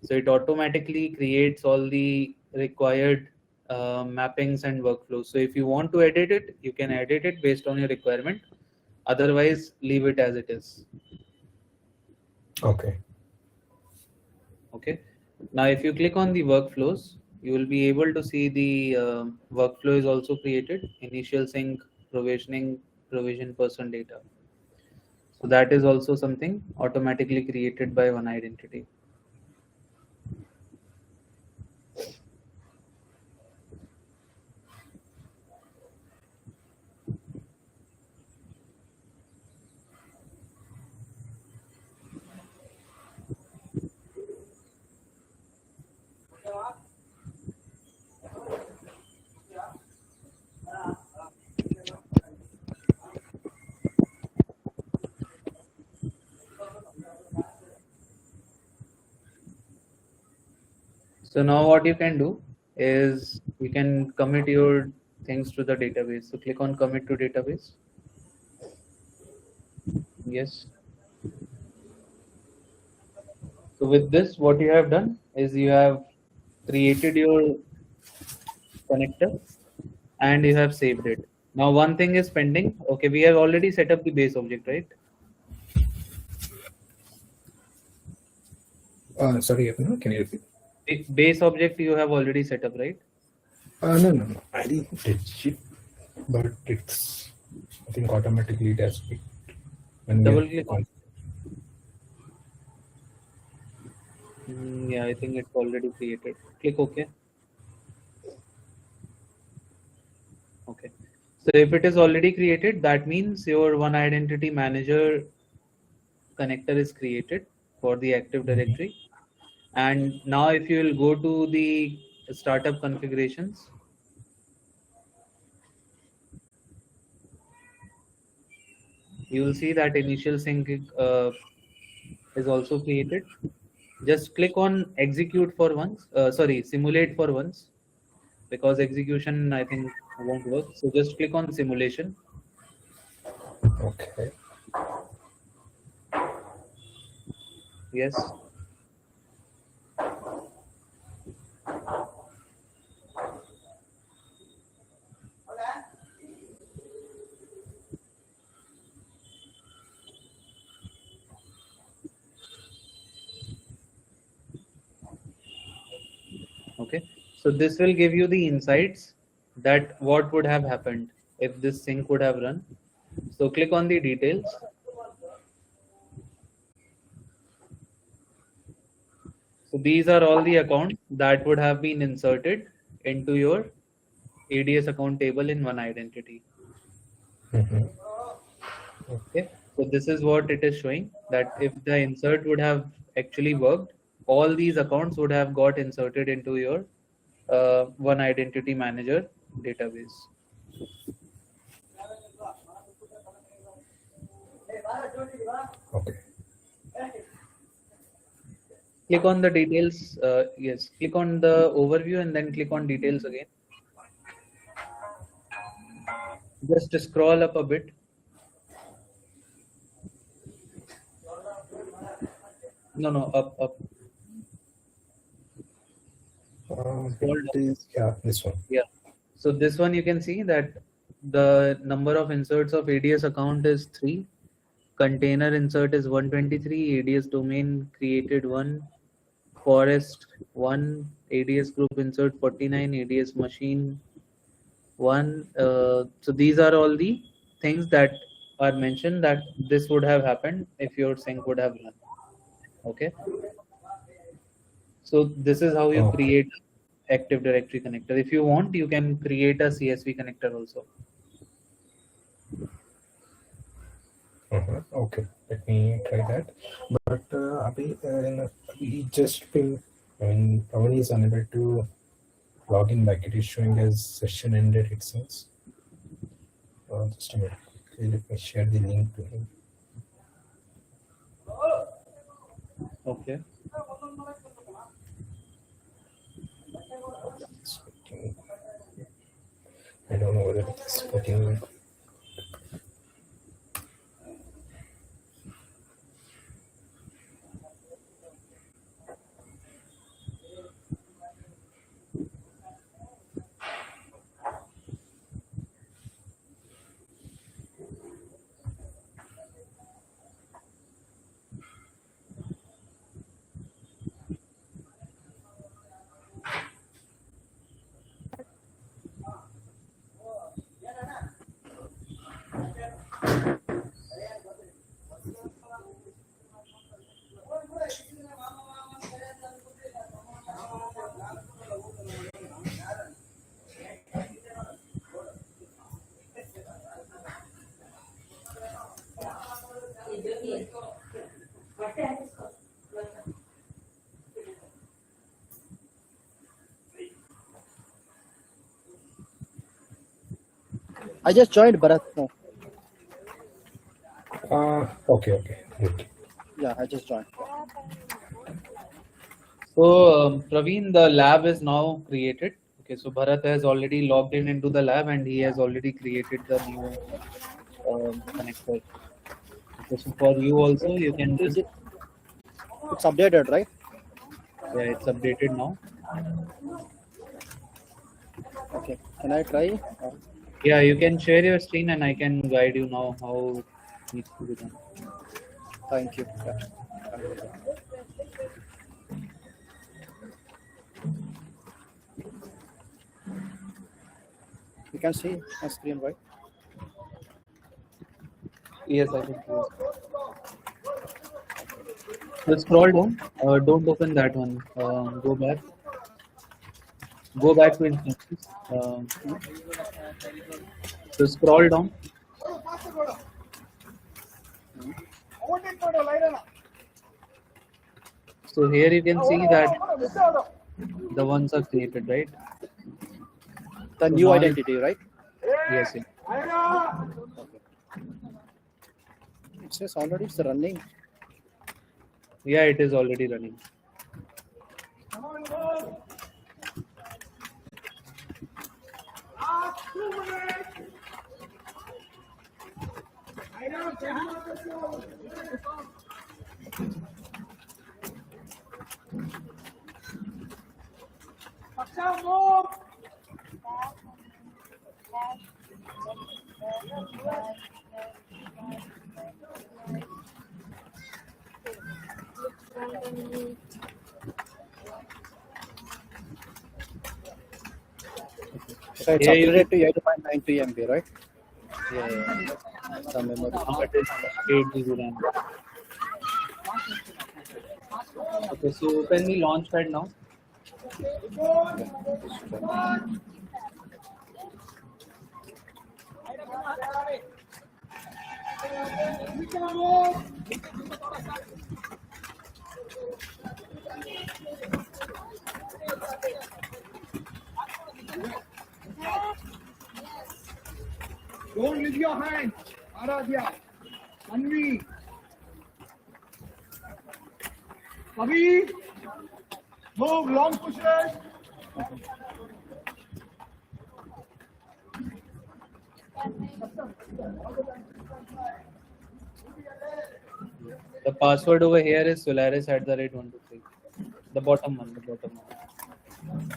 So it automatically creates all the required mappings and workflows. So if you want to edit it, you can edit it based on your requirement. Otherwise, leave it as it is. Okay. Okay. Now, if you click on the workflows, you will be able to see the workflow is also created. Initial sync, provisioning, provision person data. So that is also something automatically created by one identity. So now what you can do is you can commit your things to the database. So click on commit to database. Yes. So with this, what you have done is you have created your connector and you have saved it. Now one thing is pending. Okay, we have already set up the base object, right? Sorry, Abhinav, can you repeat? The base object you have already set up, right? No, no, no. I didn't touch it, but it's, I think automatically it has picked when we are Double click on. on. Yeah, I think it's already created. Click OK. Okay. So if it is already created, that means your one identity manager connector is created for the Active Directory. And now if you will go to the startup configurations, you will see that initial sync is also created. Just click on execute for once, sorry, simulate for once, because execution I think won't work. So just click on simulation. Okay. Yes. Okay. So this will give you the insights that what would have happened if this sync would have run. So click on the details. So these are all the accounts that would have been inserted into your ADS account table in one identity. Okay, so this is what it is showing, that if the insert would have actually worked, all these accounts would have got inserted into your one identity manager database. Okay. Click on the details. Yes, click on the overview and then click on details again. Just scroll up a bit. No, up. Scroll down. Yeah, this one. Yeah. So this one you can see that the number of inserts of ADS account is 3. Container insert is 123. ADS domain created 1. Forest 1. ADS group insert 49. ADS machine 1. So these are all the things that are mentioned that this would have happened if your sync would have run. Okay. So this is how you Okay. create Active Directory connector. If you want, you can create a CSV connector also. Okay, let me try that. But we just been, I mean, Pawan is unable to log in back. It is showing as session ended, it seems. Just a minute. Okay, let me share the link to him. Okay. I don't know whether it is working. I just joined Bharat now. Okay, good. Yeah, I just joined. So Praveen, the lab is now created. Okay, so Bharat has already logged in into the lab and he has already created the new connector. Okay, so for you also, you can just, It's updated, right? yeah, it's updated now. Okay. Can I try? Yeah, you can share your screen and I can guide you now how it needs to be done. Thank you. Yeah. You can see my screen, right? Yes, I can see it. So scroll down. Don't open that one. Go back. Go back to instructions. So scroll down. So here you can see that the ones are created, right? The So new now identity, right? Yes. It says already it's running. Yeah, it is already running. So it's Here you upgraded to 8.93 MB, right? Yeah. The memory. Now it is 8 GB RAM. Okay, so open the launchpad now. Don't leave your hand. Aradhya. Anvi. Kavi. Move, long pushes. The password over here is Solaris@123. The bottom one, the bottom one.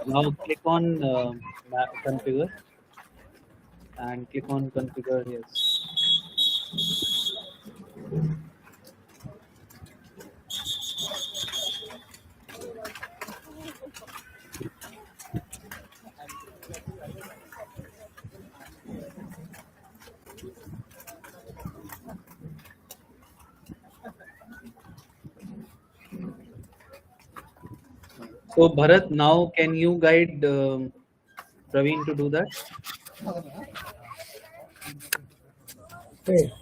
Now click on configure and click on configure, yes. So Bharat, now can you guide Praveen to do that? Hey.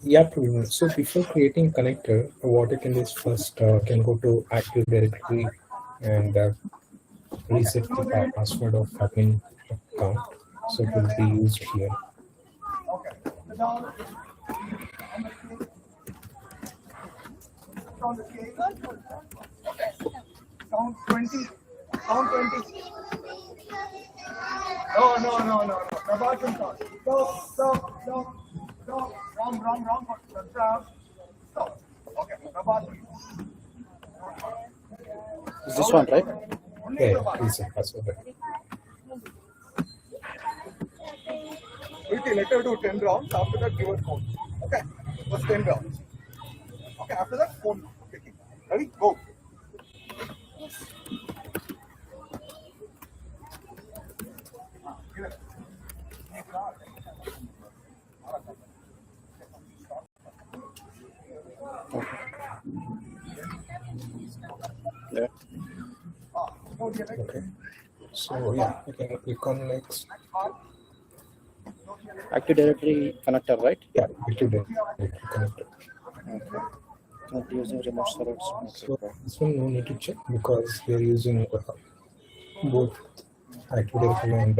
Yeah, Praveen. So before creating connector, what you can do is first can go to Active Directory and reset the password of admin account. So it will be used here. On the scale. Count 20. Count 20. No. Prabhatan count. Stop. Wrong. Stop. Okay, Prabhatan. Is this one, right? Yeah, reset password. Let her do 10 rounds. After that, give her phone. Okay, first 10 rounds. Okay, after that, phone. Ready? Go. Yeah. Okay. So yeah, you can click on next. Active Directory connector, right? Yeah, Active Directory connector. Not using remote servers. So this one no need to check because we are using both Active Directory and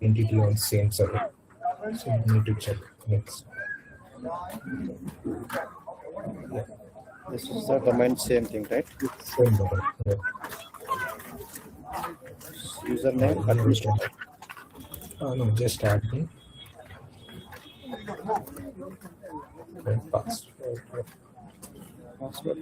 entity on same server. So we need to check next. Yeah, This is the domain, same thing, right? same domain. Yeah. Username, administrator. No, just admin and password. Password.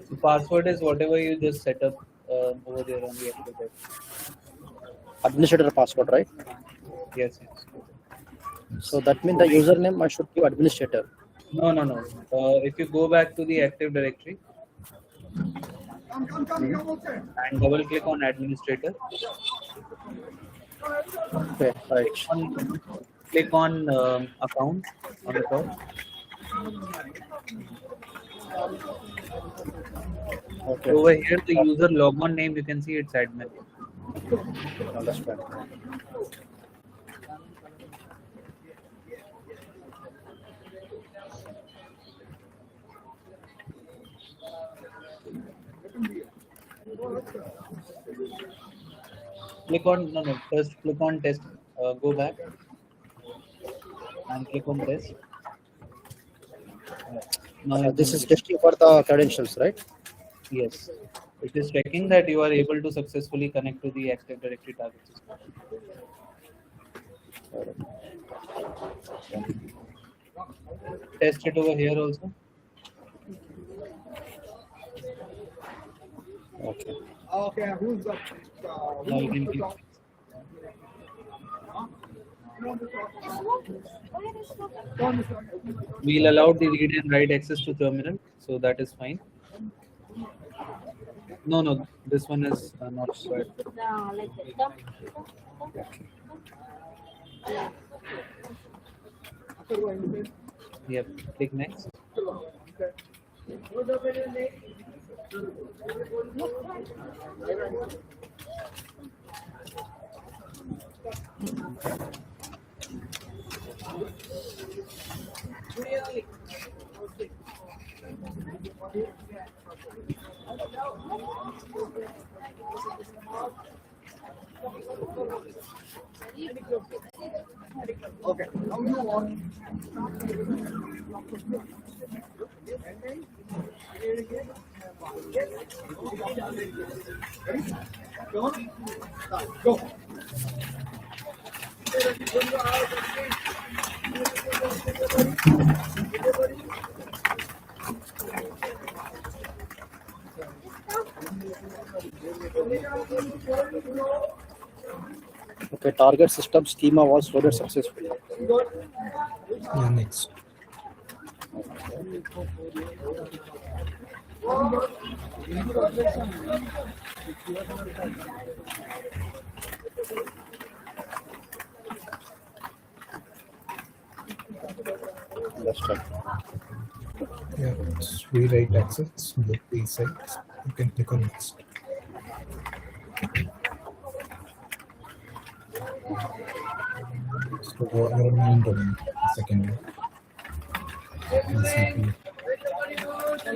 So password is whatever you just set up over there on the Active Directory. Administrator password, right? Yes. So that means the username I should give administrator. No. If you go back to the Active Directory Come. and double click on administrator, Okay, right. click on account on the top. Okay, Over here, the user logon name, you can see it's admin. understand. Click on first click on test. Go back and click on test. Now you This can is see- testing for the credentials, right? yes. It is checking that you are able to successfully connect to the Active Directory target system. Test it over here also. Okay. Okay, who's up? Now you can click. We'll allow the read and write access to terminal, so that is fine. No, this one is not required. Yep, click next. Okay, now you want. Ready? Go. Okay, target system schema was loaded successfully. Yeah, next. Let's try. Yeah, it's rewrite access, both these sides. You can click on next. So our main domain, second one. ECP.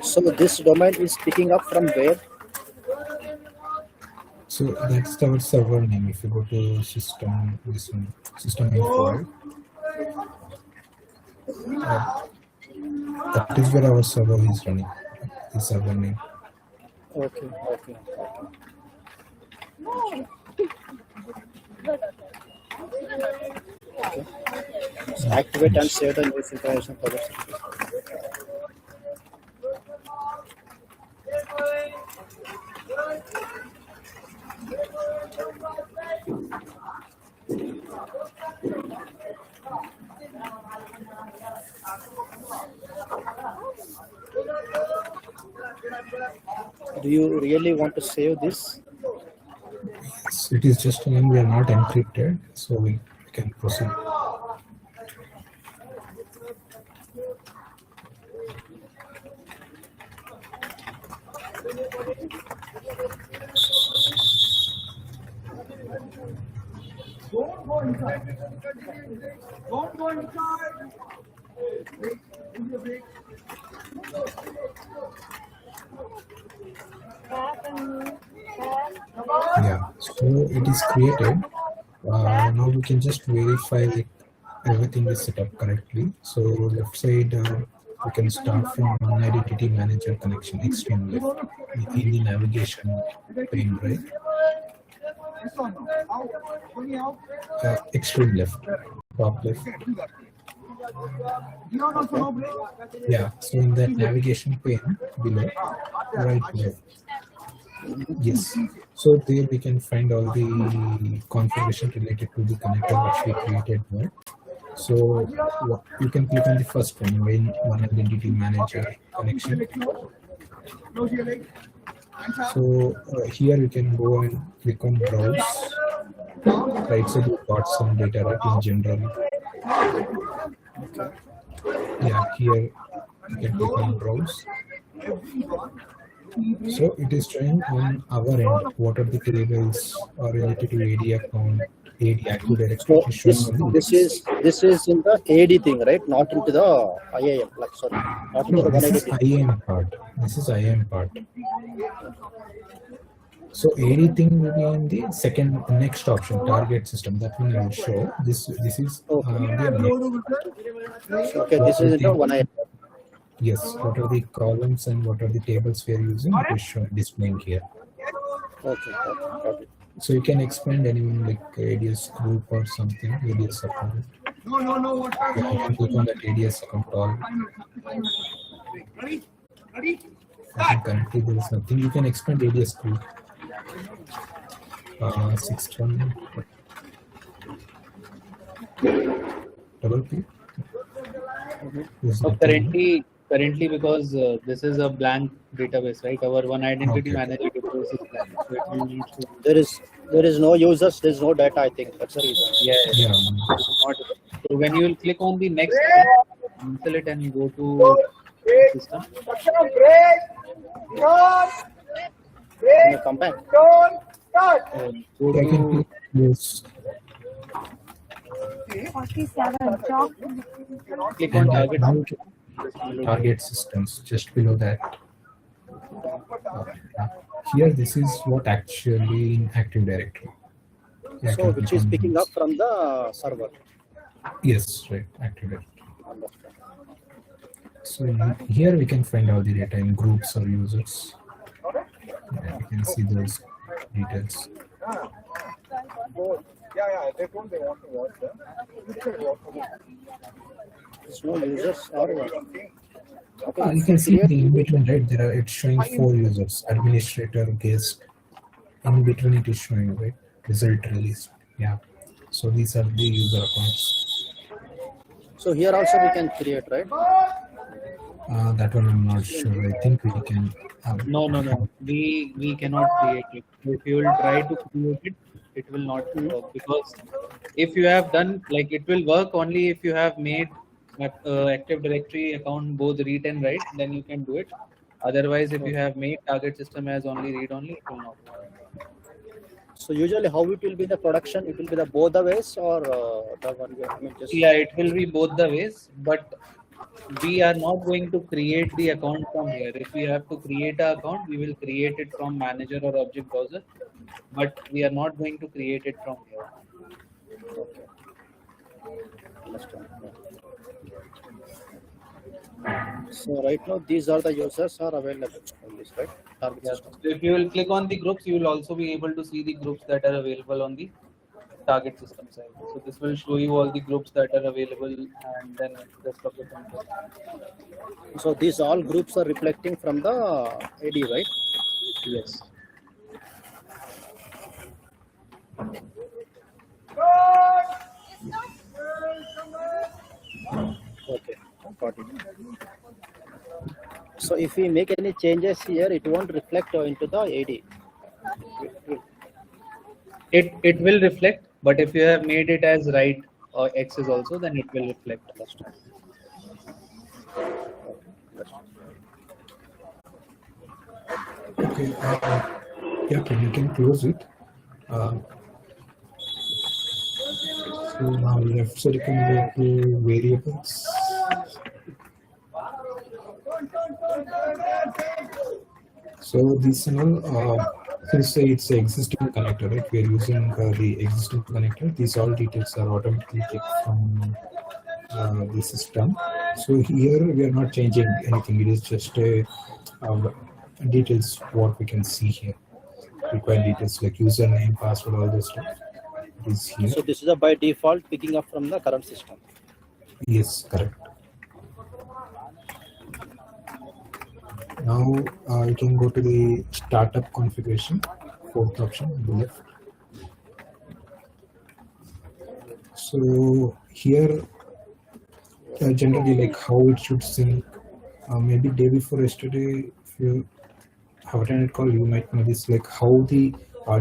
So this domain is picking up from where? So that's our server name. If you go to system, this one, system info, that is where our server is running. The server name. Okay. So activate and save the invoice information for this. Do you really want to save this? Yes, it is just when we are not encrypted, so we can proceed. Don't go inside. Don't go inside. Yeah, so it is created. Now we can just verify that everything is set up correctly. So left side, we can start from one identity manager connection, extreme left in the navigation pane, right? Extreme left, top left. Yeah, so in that navigation pane below, right below. Yes, so there we can find all the configuration related to the connector which we created there. So you can click on the first one, one identity manager connection. So here you can go and click on browse. Right side you got some data right in general. Yeah, here you can click on browse. So it is showing on our end what are the tables are related to AD account, AD Active Directory. So this is in the AD thing, right? Not into the IAM. Like sorry, not into No, the this is IAM part. This is IAM part. So anything will be in the second next option, target system. That one I will show. This is okay. This is in the one IAM. Yes, what are the columns and what are the tables we are using? It is displaying here. Okay, got it. So you can expand anyone like ADS group or something, ADS account. No, no, no. What time? You can click on that ADS account all. Ready? Ready? I think currently there is nothing. You can expand ADS group. 620 double P. There's So nothing. currently, because this is a blank database, right? Our one identity Okay. manager database is blank, so it will not show. There is no users, there is no data, I think. That's the reason. Yeah. Yeah. Not. So when you will click on the next step, cancel it and go to system. Break. Start. Can you come back? Don't start. Go I can to click yes. 47. Chalk. click on And target. now target systems just below that. Here, this is what actually in Active Directory. You So can which click is on picking this. up from the server. Yes, right, Active Directory. Understand. So here we can find all the data in groups or users. Yeah, we can see those details. Yeah. They told they want to watch them. There's no users or what? You can see the in between, right? There are it's showing 4 users: administrator, guest. In between, it is showing right result released. Yeah. So these are the user accounts. So here also we can create, right? That one I'm not sure. I think we can. No. We cannot create it. If you will try to create it, it will not work, because if you have done, like, it will work only if you have made Active Directory account both read and write, then you can do it. Otherwise, if you have made target system as only read only, it will not work. So usually how it will be the production? It will be the both the ways or the one way? I mean just Yeah, it will be both the ways, but we are not going to create the account from here. If we have to create an account, we will create it from manager or object browser, but we are not going to create it from here. understand. So right now these are the users are available on this, right? Target Yeah. system. So if you will click on the groups, you will also be able to see the groups that are available on the target system side. So this will show you all the groups that are available and then rest of the content. So these all groups are reflecting from the AD, right? Yes. Okay, got it. So if we make any changes here, it won't reflect into the AD. It will reflect, but if you have made it as right or X's also, then it will reflect. Okay. Yeah, okay, we can close it. So now left side you can go to variables. So this all since it's the existing connector, right? We are using the existing connector. These all details are automatically taken from the system. So here we are not changing anything. It is just a details what we can see here. Required details like username, password, all this stuff is here. So this is a by default picking up from the current system. Yes, correct. Now you can go to the startup configuration, fourth option on the left. So here, generally like how it should sync. Maybe day before yesterday, if you have attended call, you might know this, like how the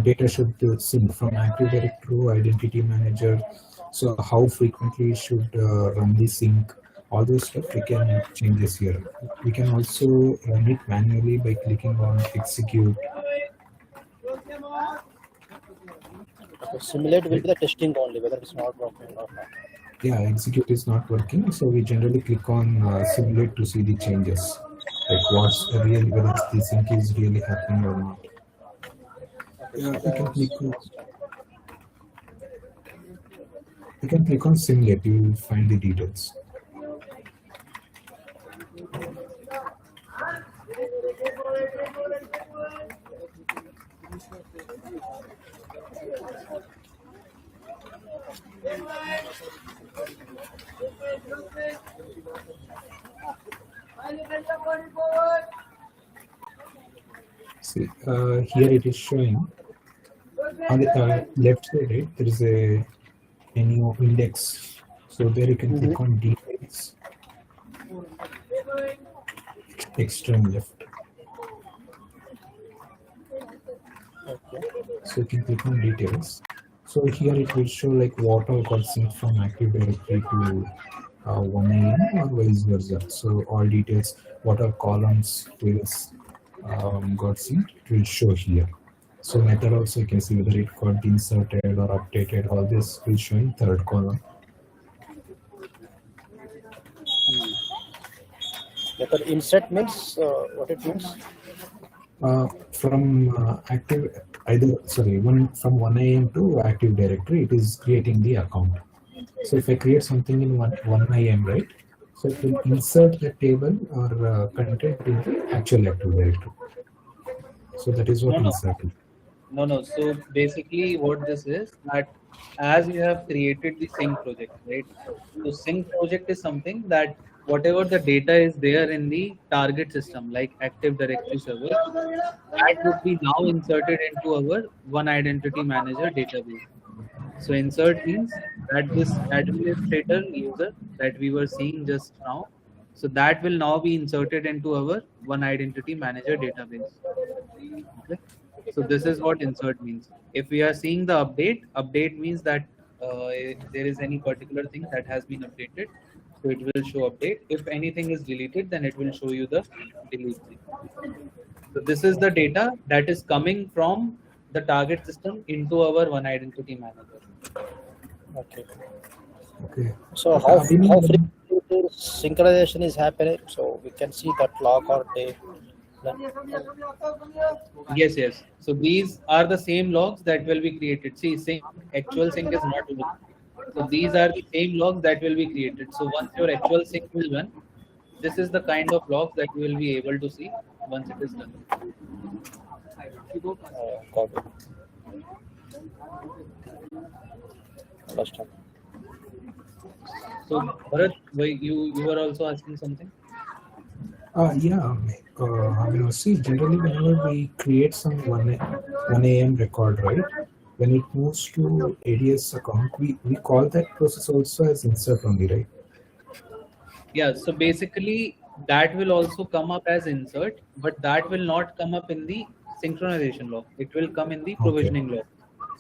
data should sync from Active Directory, Identity Manager. So how frequently should run the sync, all those stuff we can change this here. We can also run it manually by clicking on execute. Okay, simulate will be the testing only, whether it's not working or not. Yeah, execute is not working, so we generally click on simulate to see the changes, like what's really, whether the sync is really happening or not. Yeah, you can click on simulate, you will find the details. See, here it is showing on the left side, right? There is a menu index. So there you can click on details, extreme left. Okay. So you can click on details. So here it will show like what all got synced from Active Directory to 1 AM or vice versa. So all details, what are columns fields got synced, it will show here. So method also you can see whether it got inserted or updated. All this will show in third column. Method insert means what it means? From active from 1 AM to Active Directory, it is creating the account. So if I create something in 1 AM, right? So it will insert the table or content in the actual Active Directory. So that is what No, no. inserting. No. So basically, what this is that as you have created the sync project, right? So sync project is something that whatever the data is there in the target system, like Active Directory server, that would be now inserted into our one identity manager database. So insert means that this administrator user that we were seeing just now, so that will now be inserted into our one identity manager database. Okay. So this is what insert means. If we are seeing the update means that there is any particular thing that has been updated, so it will show update. If anything is deleted, then it will show you the delete thing. So this is the data that is coming from the target system into our one identity manager. Okay. Okay. So how frequently synchronization is happening? So we can see that log or date. Yes. So these are the same logs that will be created. See, actual sync is not over. So these are the same logs that will be created. So once your actual sync will run, this is the kind of logs that you will be able to see once it is done. Got it. Understand. So Bharat, you were also asking something? See, generally whenever we create some 1 AM record, right? When it moves to ADS account, we call that process also as insert only, right? Yeah, so basically that will also come up as insert, but that will not come up in the synchronization log. It will come in the provisioning log.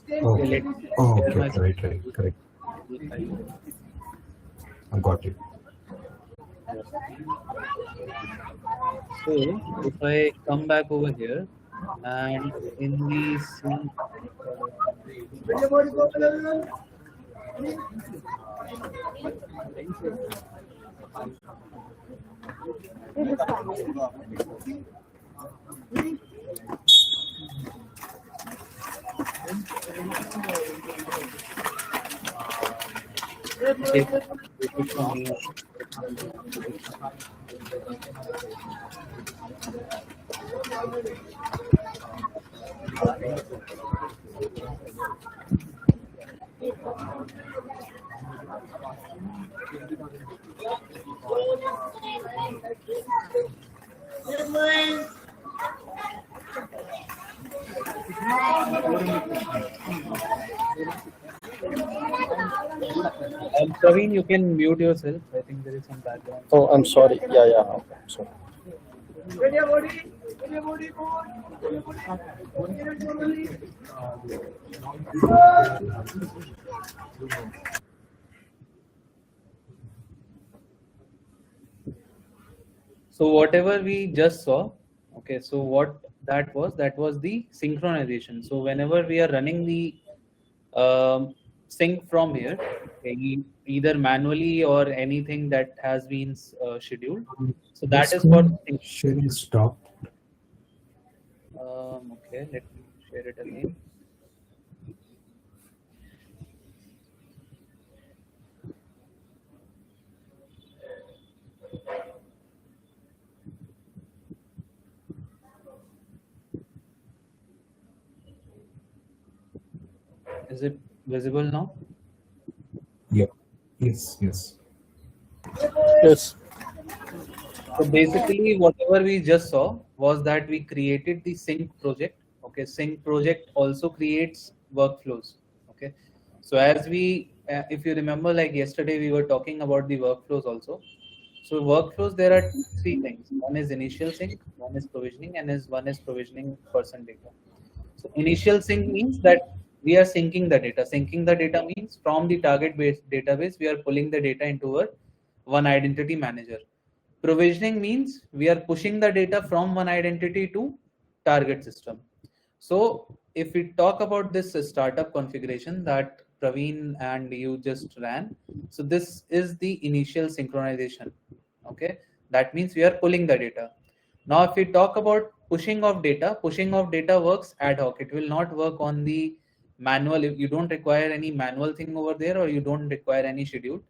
Okay. Correct. I got it. So if I come back over here and in the sync, take it from here. Praveen, you can mute yourself. I think there is some background. Oh, I'm sorry. Yeah. Okay. So So whatever we just saw, okay, so what that was the synchronization. So whenever we are running the sync from here, okay, either manually or anything that has been scheduled. So that is for sharing stop. Okay, let me share it again. Is it visible now? Yep. Yes. yes. So basically, whatever we just saw was that we created the sync project. Okay, sync project also creates workflows. Okay, so as we, if you remember, like yesterday, we were talking about the workflows also. So workflows, there are three things. One is initial sync, one is provisioning, and is one is provisioning person data. So initial sync means that we are syncing the data. Syncing the data means from the target based database, we are pulling the data into our one identity manager. Provisioning means we are pushing the data from one identity to target system. So if we talk about this startup configuration that Praveen and you just ran, so this is the initial synchronization. Okay, that means we are pulling the data. Now, if we talk about pushing of data works ad hoc. It will not work on the manual. You don't require any manual thing over there, or you don't require any schedule.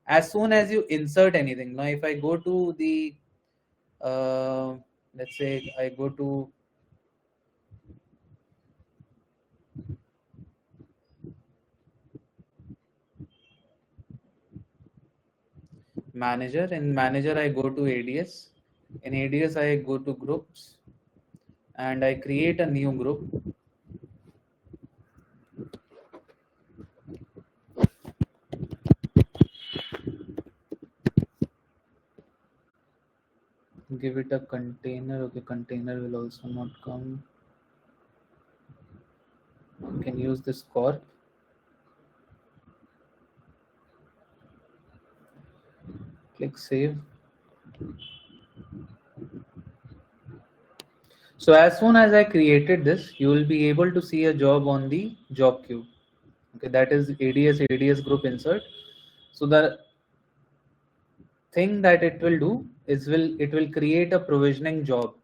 As soon as you insert anything, now if I go to the, uh, let's say I go to manager. In manager, I go to ADS. In ADS, I go to groups and I create a new group. Give it a container. Okay, container will also not come. You can use this corp. Click save. So as soon as I created this, you will be able to see a job on the job queue. Okay, that is ADS group insert. So the thing that it will do is it will create a provisioning job.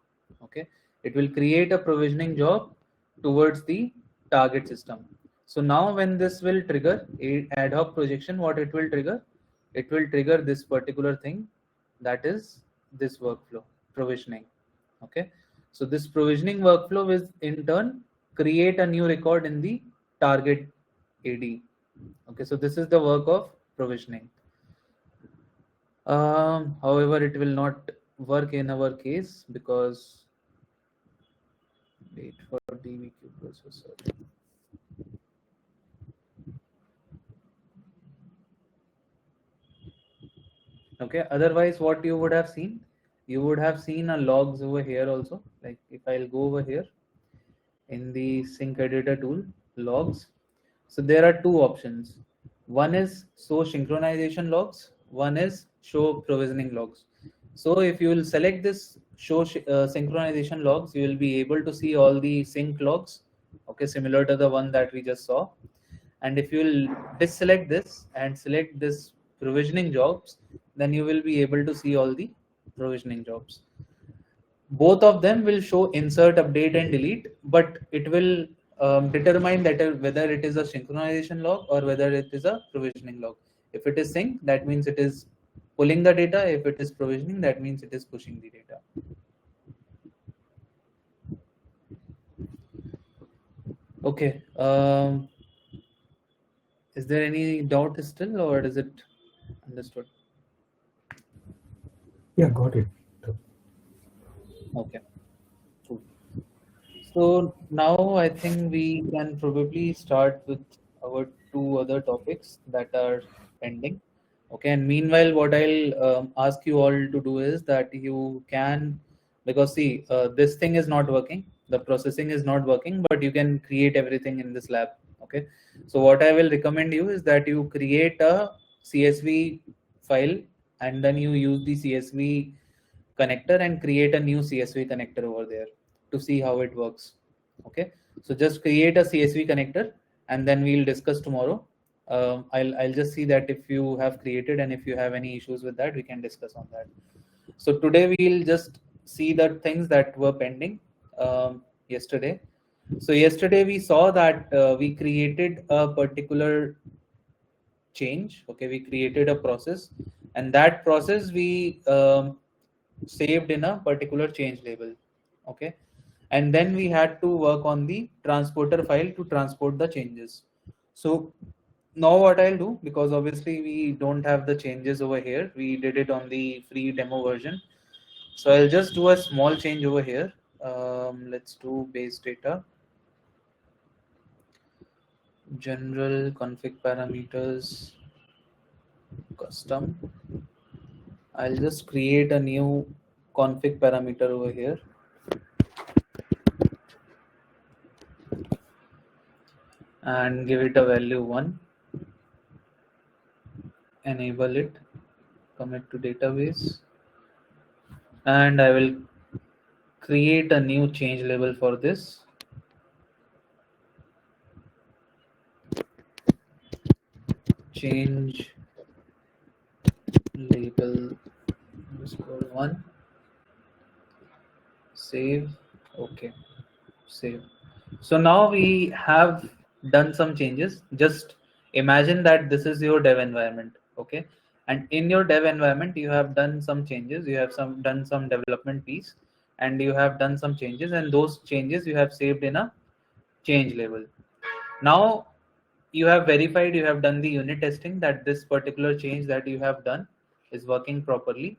Okay, it will create a provisioning job towards the target system. So now when this will trigger a ad hoc projection, what it will trigger this particular thing, that is this workflow provisioning. Okay, so this provisioning workflow is in turn create a new record in the target AD. Okay, so this is the work of provisioning. However, it will not work in our case because wait for DVQ processor. Okay, otherwise what you would have seen a logs over here also. Like if I'll go over here in the sync editor tool, logs. So there are two options. One is show synchronization logs, one is show provisioning logs. So if you will select this show synchronization logs, you will be able to see all the sync logs, okay, similar to the one that we just saw. And if you will deselect this and select this provisioning jobs, then you will be able to see all the provisioning jobs. Both of them will show insert, update, and delete, but it will determine that whether it is a synchronization log or whether it is a provisioning log. If it is sync, that means it is pulling the data. If it is provisioning, that means it is pushing the data. Okay. Is there any doubt still, or is it understood? Yeah, got it. Okay. Cool. So now I think we can probably start with our two other topics that are pending. Okay, and meanwhile, what I'll ask you all to do is that you can, because see, this thing is not working, the processing is not working, but you can create everything in this lab. Okay, so what I will recommend you is that you create a CSV file and then you use the CSV connector and create a new CSV connector over there to see how it works. Okay, so just create a CSV connector and then we'll discuss tomorrow. I'll just see that if you have created and if you have any issues with that, we can discuss on that. So today we'll just see the things that were pending yesterday. So yesterday we saw that we created a particular change. Okay, we created a process, and that process we saved in a particular change label. Okay, and then we had to work on the transporter file to transport the changes. So now what I'll do, because obviously we don't have the changes over here, we did it on the free demo version. So I'll just do a small change over here. Let's do base data, general config parameters, custom. I'll just create a new config parameter over here. And give it a value 1. Enable it, commit to database, and I will create a new change label for this. Change label _1. Save. Okay, save. So now we have done some changes. Just imagine that this is your dev environment, okay? And in your dev environment, you have done some changes. You have done some development piece, and you have done some changes, and those changes you have saved in a change label. Now you have verified, you have done the unit testing that this particular change that you have done is working properly.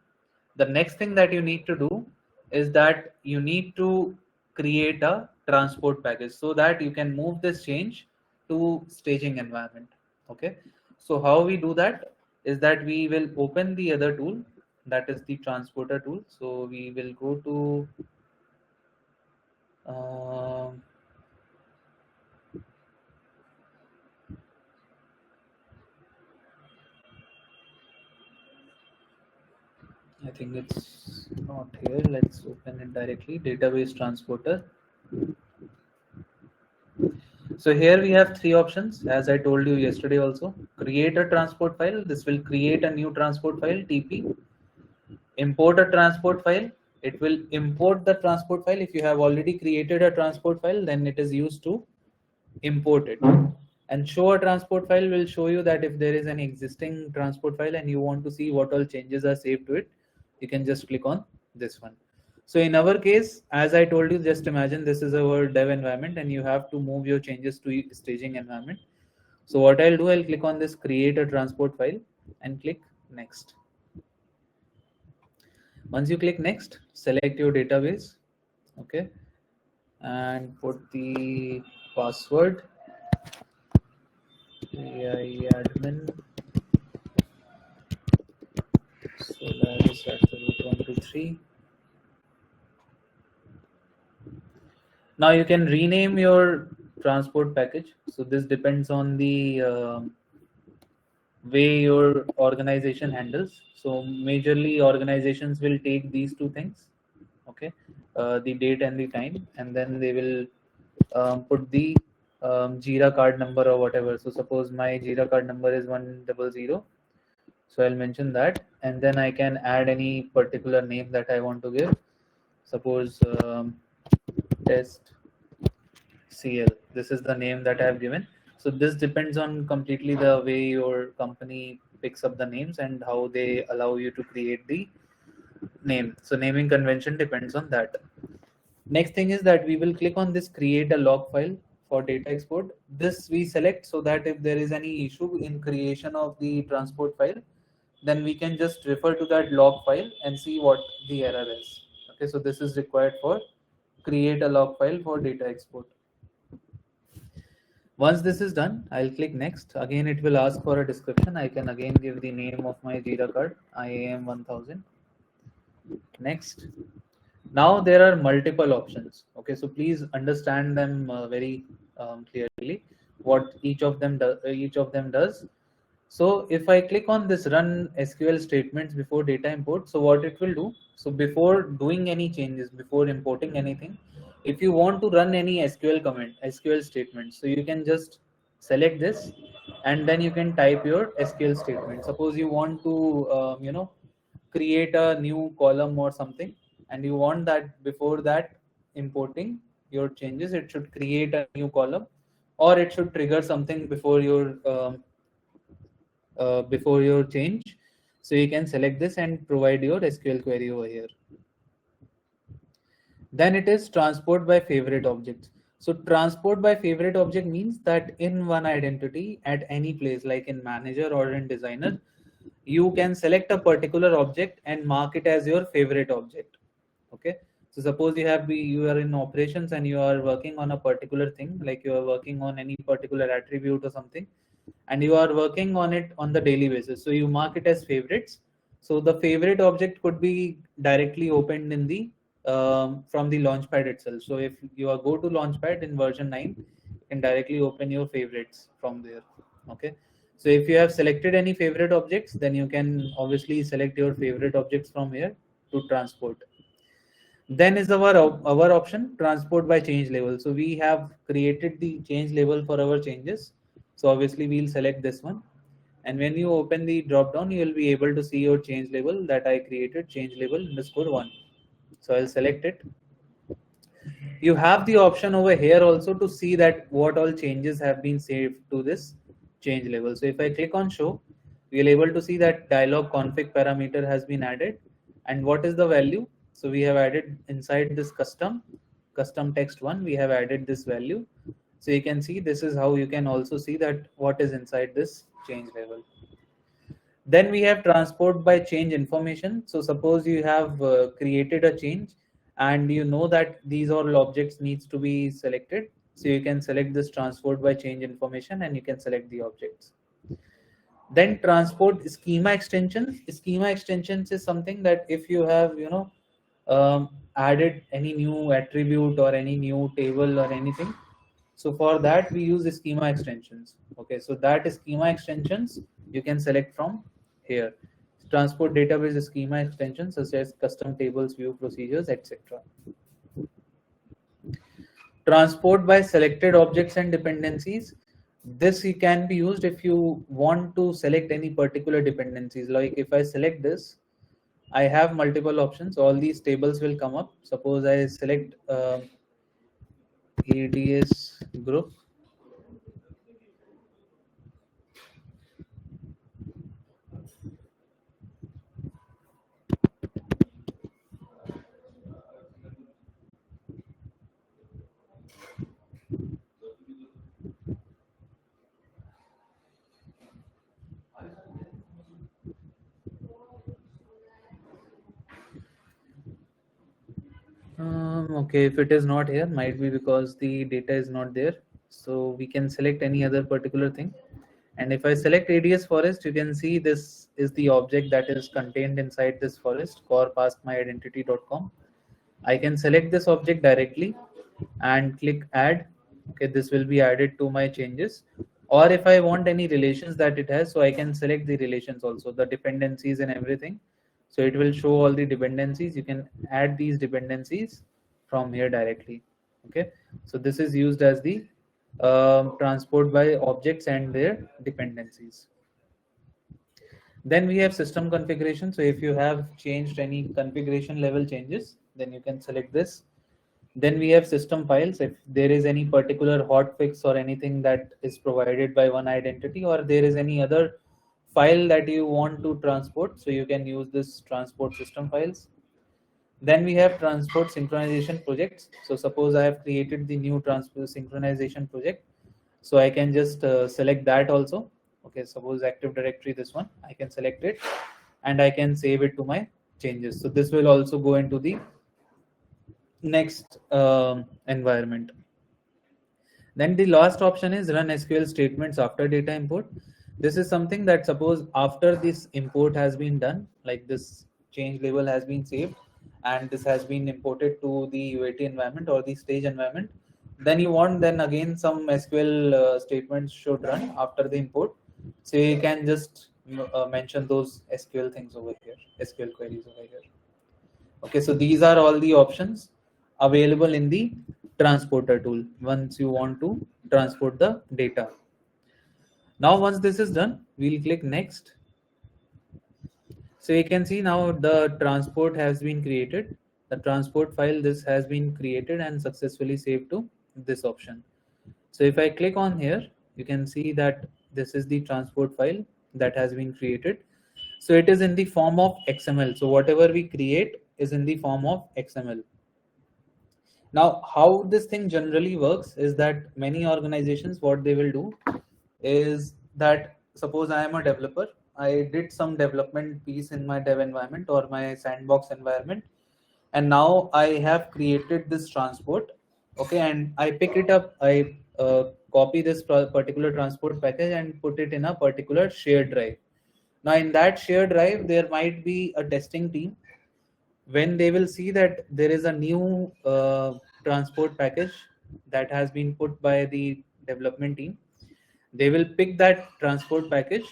The next thing that you need to do is that you need to create a transport package so that you can move this change to staging environment. Okay, so how we do that is that we will open the other tool, that is the transporter tool. So we will go to I think it's not here. Let's open it directly. Database transporter. So here we have 3 options, as I told you yesterday also. Create a transport file. This will create a new transport file, TP. Import a transport file. It will import the transport file. If you have already created a transport file, then it is used to import it. And show a transport file will show you that if there is an existing transport file and you want to see what all changes are saved to it, you can just click on this one. So in our case, as I told you, just imagine this is our dev environment and you have to move your changes to staging environment. So what I'll do, I'll click on this create a transport file and click next. Once you click next, select your database, okay, and put the password AI admin Solaris @123. Now you can rename your transport package. So this depends on the way your organization handles. So majorly organizations will take these two things, okay, the date and the time, and then they will put the Jira card number or whatever. So suppose my Jira card number is 100. So I'll mention that, and then I can add any particular name that I want to give. Suppose test CL. This is the name that I have given. So this depends on completely the way your company picks up the names and how they allow you to create the name. So naming convention depends on that. Next thing is that we will click on this create a log file for data export. This we select so that if there is any issue in creation of the transport file, then we can just refer to that log file and see what the error is. Okay, so this is required for create a log file for data export. Once this is done, I'll click next. Again, it will ask for a description. I can again give the name of my Jira card, IAM 1000. Next. Now there are multiple options. Okay, so please understand them very clearly. What each of them does. So if I click on this run SQL statements before data import, so what it will do? So before doing any changes, before importing anything, if you want to run any SQL statement, so you can just select this and then you can type your SQL statement. Suppose you want to create a new column or something, and you want that before that importing your changes, it should create a new column, or it should trigger something before your change. So you can select this and provide your SQL query over here. Then it is transport by favorite objects. So transport by favorite object means that in one identity at any place, like in manager or in designer, you can select a particular object and mark it as your favorite object. Okay, so suppose you are in operations and you are working on a particular thing, like you are working on any particular attribute or something, and you are working on it on the daily basis. So you mark it as favorites. So the favorite object could be directly opened in the from the launchpad itself. So if you are go to launchpad in version 9, you can directly open your favorites from there. Okay, so if you have selected any favorite objects, then you can obviously select your favorite objects from here to transport. Then is our option transport by change level. So we have created the change level for our changes. So obviously we'll select this one, and when you open the drop down, you will be able to see your change level that I created, change level underscore 1. So I'll select it. You have the option over here also to see that what all changes have been saved to this change level. So if I click on show, we'll able to see that dialog config parameter has been added. And what is the value? So we have added inside this custom text one, we have added this value. So you can see, this is how you can also see that what is inside this change level. Then we have transport by change information. So suppose you have created a change and you know that these all objects needs to be selected. So you can select this transport by change information and you can select the objects. Then transport schema extensions. Schema extensions is something that if you have, added any new attribute or any new table or anything, so for that we use the schema extensions. Okay, so that schema extensions you can select from here. Transport database schema extensions such as custom tables, view procedures, etc. Transport by selected objects and dependencies. This can be used if you want to select any particular dependencies. Like if I select this, I have multiple options. All these tables will come up. Suppose I select ADS group. Okay, if it is not here, might be because the data is not there. So we can select any other particular thing. And if I select ADS forest, you can see this is the object that is contained inside this forest, core-paskmyidentity.com. I can select this object directly and click add. Okay, this will be added to my changes. Or if I want any relations that it has, so I can select the relations also, the dependencies and everything. So it will show all the dependencies. You can add these dependencies from here directly. Okay, so this is used as the transport by objects and their dependencies. Then we have system configuration. So if you have changed any configuration level changes, then you can select this. Then we have system files. If there is any particular hotfix or anything that is provided by one identity, or there is any other file that you want to transport, so you can use this transport system files. Then we have transport synchronization projects. So suppose I have created the new transport synchronization project, so I can just select that also. Okay, suppose Active Directory, this one, I can select it and I can save it to my changes. So this will also go into the next environment. Then the last option is run SQL statements after data import. This is something that suppose after this import has been done, like this change label has been saved and this has been imported to the UAT environment or the stage environment, then you want then again some SQL statements should run after the import. So you can just mention those SQL things over here, SQL queries over here. Okay, so these are all the options available in the transporter tool once you want to transport the data. Now once this is done, we'll click next. So you can see now the transport has been created. The transport file, this has been created and successfully saved to this option. So if I click on here, you can see that this is the transport file that has been created. So it is in the form of XML. So whatever we create is in the form of XML. Now, how this thing generally works is that many organizations, what they will do is that suppose I am a developer, I did some development piece in my dev environment or my sandbox environment, and now I have created this transport. Okay, and I pick it up, I copy this particular transport package and put it in a particular shared drive. Now in that shared drive there might be a testing team. When they will see that there is a new transport package that has been put by the development team, they will pick that transport package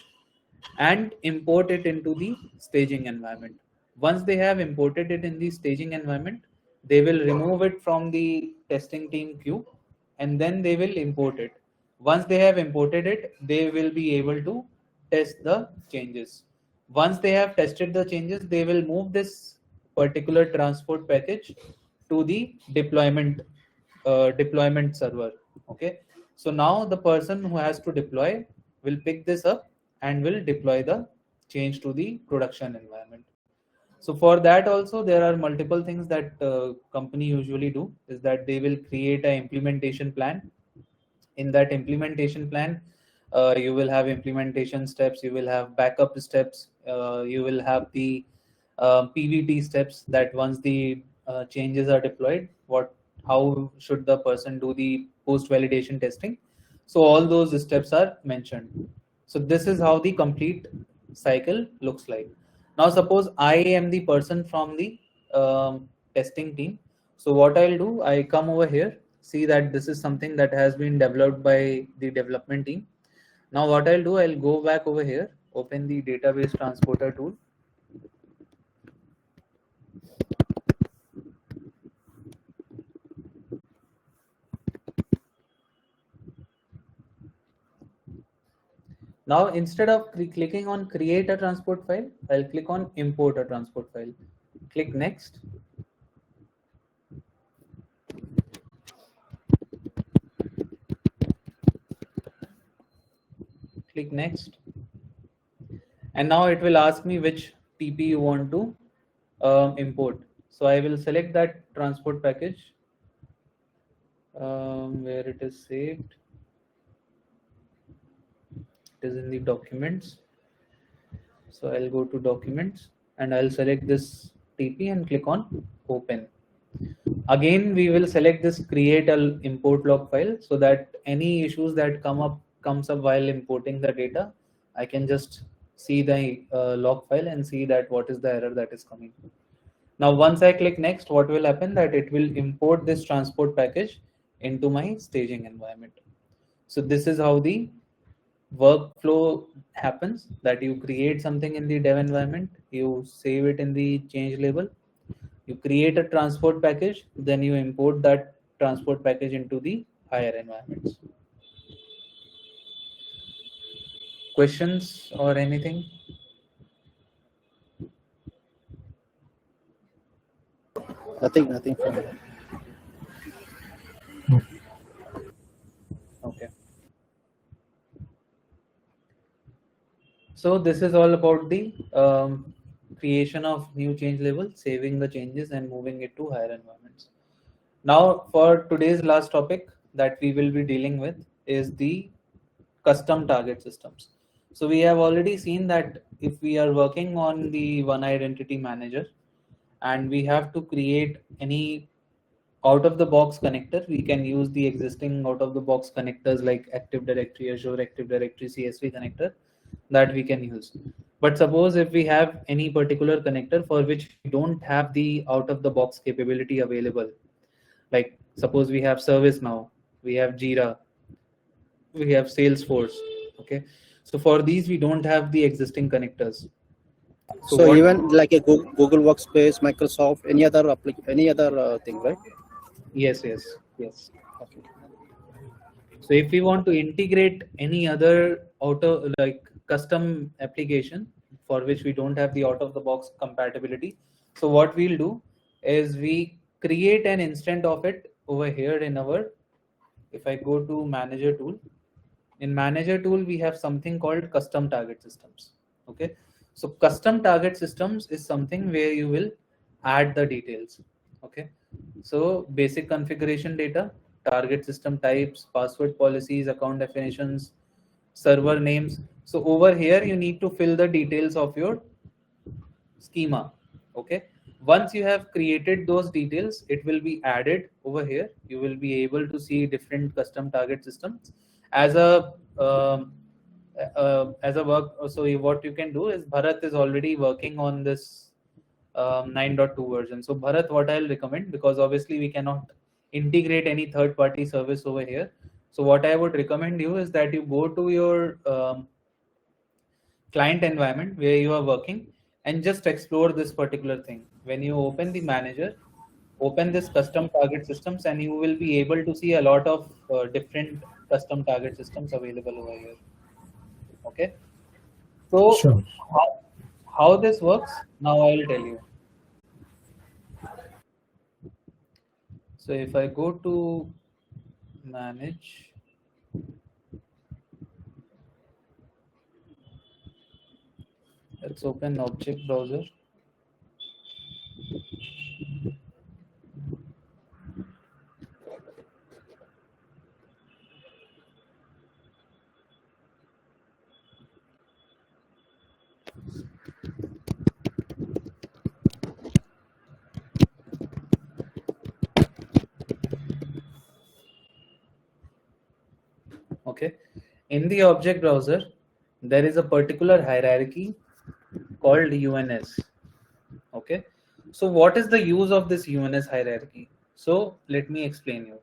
and import it into the staging environment. Once they have imported it in the staging environment, they will remove it from the testing team queue and then they will import it. Once they have imported it, they will be able to test the changes. Once they have tested the changes, they will move this particular transport package to the deployment server. Okay, so now the person who has to deploy will pick this up and will deploy the change to the production environment. So for that also there are multiple things that company usually do, is that they will create an implementation plan. In that implementation plan, you will have implementation steps, you will have backup steps, you will have the pvt steps, that once the changes are deployed, what how should the person do the post validation testing. So all those steps are mentioned. So this is how the complete cycle looks like. Now suppose I am the person from the testing team. So what I'll do, I come over here, see that this is something that has been developed by the development team. Now what I'll do, I'll go back over here, open the database transporter tool. Now instead of clicking on create a transport file, I'll click on import a transport file. Click next. Click next. And now it will ask me which TP you want to import. So I will select that transport package where it is saved. It is in the documents. So I'll go to documents and I'll select this TP and click on open. Again, we will select this create a import log file, so that any issues that comes up while importing the data, I can just see the log file and see that what is the error that is coming. Now once I click next, what will happen, that it will import this transport package into my staging environment. So this is how the workflow happens, that you create something in the dev environment, you save it in the change label, you create a transport package, then you import that transport package into the higher environments. Questions or anything? Nothing from me. Okay. So this is all about the creation of new change label, saving the changes and moving it to higher environments. Now for today's last topic that we will be dealing with is the custom target systems. So we have already seen that if we are working on the one identity manager and we have to create any out of the box connector, we can use the existing out of the box connectors like Active Directory, Azure Active Directory, CSV connector that we can use. But suppose if we have any particular connector for which we don't have the out of the box capability available, like suppose we have ServiceNow, we have Jira, we have Salesforce. Okay, so for these we don't have the existing connectors. So even like a Google Workspace, Microsoft, any other thing, right? Yes. Okay. So if we want to integrate any other auto like custom application for which we don't have the out of the box compatibility, so what we'll do is we create an instant of it over here in our, if I go to manager tool, in manager tool we have something called custom target systems. Okay, so custom target systems is something where you will add the details. Okay, so basic configuration data, target system types, password policies, account definitions, server names. So over here you need to fill the details of your schema. Okay, Once you have created those details, it will be added over here. You will be able to see different custom target systems as a work. So what you can do is Bharat is already working on this 9.2 version. So Bharat, what I'll recommend, because obviously we cannot integrate any third party service over here. So what I would recommend you is that you go to your client environment where you are working and just explore this particular thing. When you open the manager, open this custom target systems, and you will be able to see a lot of different custom target systems available over here. Okay. So Sure. how this works, now I will tell you. So if I go to manage, let's open object browser. Okay. In the object browser, there is a particular hierarchy called UNS. Okay. So what is the use of this UNS hierarchy? So let me explain you.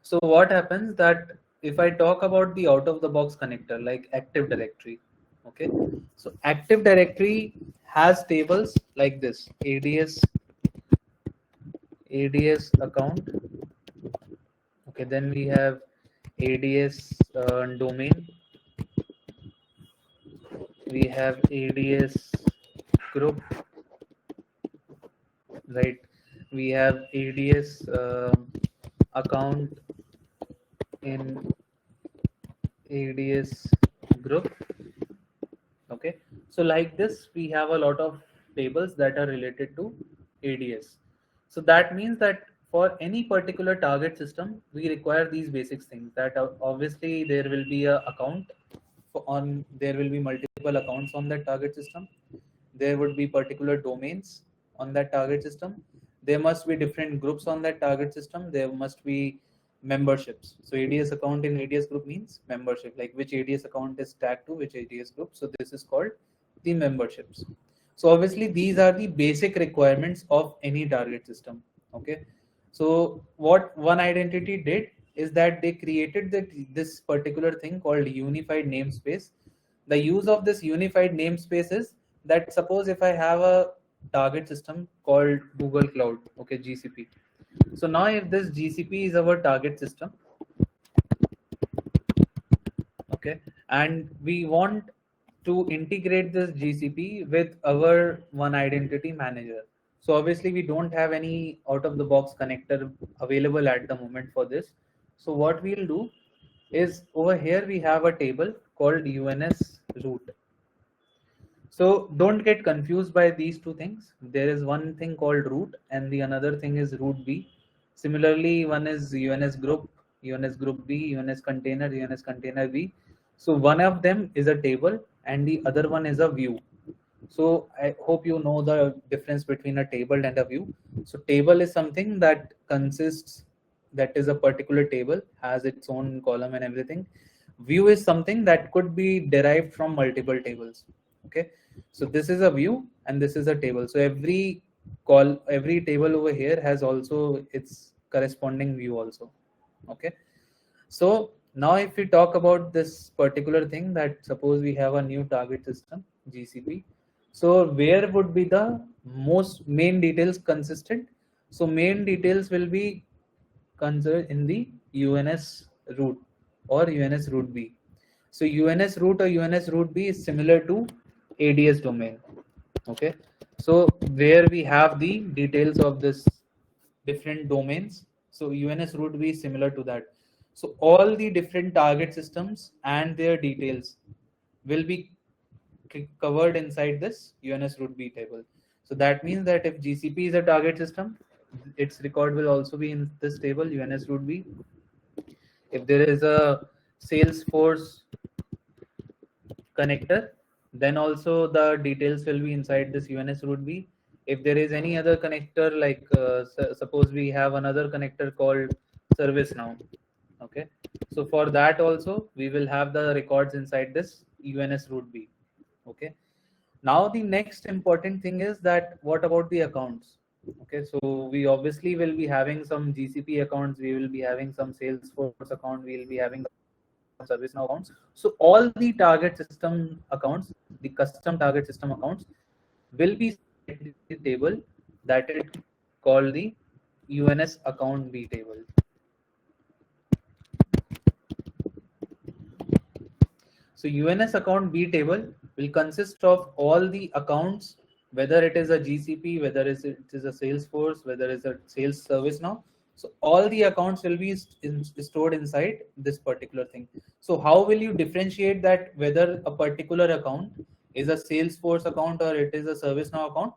So what happens that if I talk about the out of the box connector like Active Directory, okay. So Active Directory has tables like this: ADS account. Okay, then we have ADS domain. We have ADS group, right? We have ADS account in ADS group. Okay, so like this, we have a lot of tables that are related to ADS. So that means that for any particular target system, we require these basic things. That obviously there will be a account on, there will be multiple accounts on that target system. There would be particular domains on that target system. There must be different groups on that target system. There must be memberships. So ADS account in ADS group means membership, like which ADS account is tagged to which ADS group. So this is called the memberships. So obviously these are the basic requirements of any target system. Okay. So what One Identity did is that they created this particular thing called unified namespace. The use of this unified namespace is that suppose if I have a target system called Google Cloud, okay, GCP. So now if this GCP is our target system, okay, and we want to integrate this GCP with our One Identity Manager. So obviously we don't have any out of the box connector available at the moment for this. So what we'll do is over here we have a table called UNS root. So don't get confused by these two things. There is one thing called root and the another thing is root B. Similarly, one is UNS group B, UNS container B. So one of them is a table and the other one is a view. So I hope you know the difference between a table and a view. So table is something that consists, that is a particular table, has its own column and everything. View is something that could be derived from multiple tables. Okay, so this is a view and this is a table. So every table over here has also its corresponding view also. Okay, so now if we talk about this particular thing, that suppose we have a new target system GCP. So where would be the most main details consistent? So main details will be considered in the UNS root or UNS root B. So UNS root or UNS root B is similar to ADS domain. Okay, so where we have the details of this different domains. So UNS root B is similar to that. So all the different target systems and their details will be covered inside this UNS root B table. So that means that if GCP is a target system, its record will also be in this table UNS root B. If there is a Salesforce connector, then also the details will be inside this UNS root B. If there is any other connector, like suppose we have another connector called service now. Okay, so for that also we will have the records inside this UNS root B. Okay, now the next important thing is that what about the accounts? Okay, so we obviously will be having some GCP accounts, we will be having some Salesforce account, we will be having some ServiceNow accounts. So all the target system accounts, the custom target system accounts, will be in the table that is called the UNS account B table. So UNS account B table will consist of all the accounts, whether it is a GCP, whether it is a Salesforce, whether it's a sales service now. So all the accounts will be stored inside this particular thing. So how will you differentiate that whether a particular account is a Salesforce account or it is a ServiceNow account?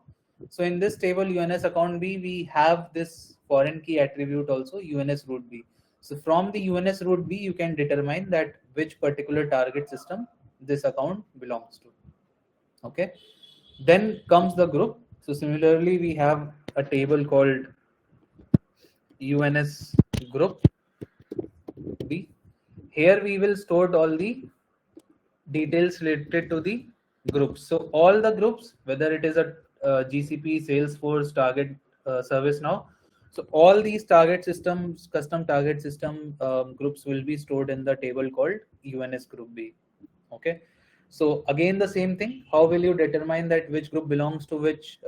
So in this table UNS account B, we have this foreign key attribute also, UNS root B. So from the UNS root B, you can determine that which particular target system this account belongs to. Okay. Then comes the group. So similarly, we have a table called UNS group B. Here we will store all the details related to the groups. So all the groups, whether it is a GCP, Salesforce, Target, ServiceNow, so all these target systems, custom target system groups will be stored in the table called UNS group B. Okay. So again, the same thing. How will you determine that which group belongs to which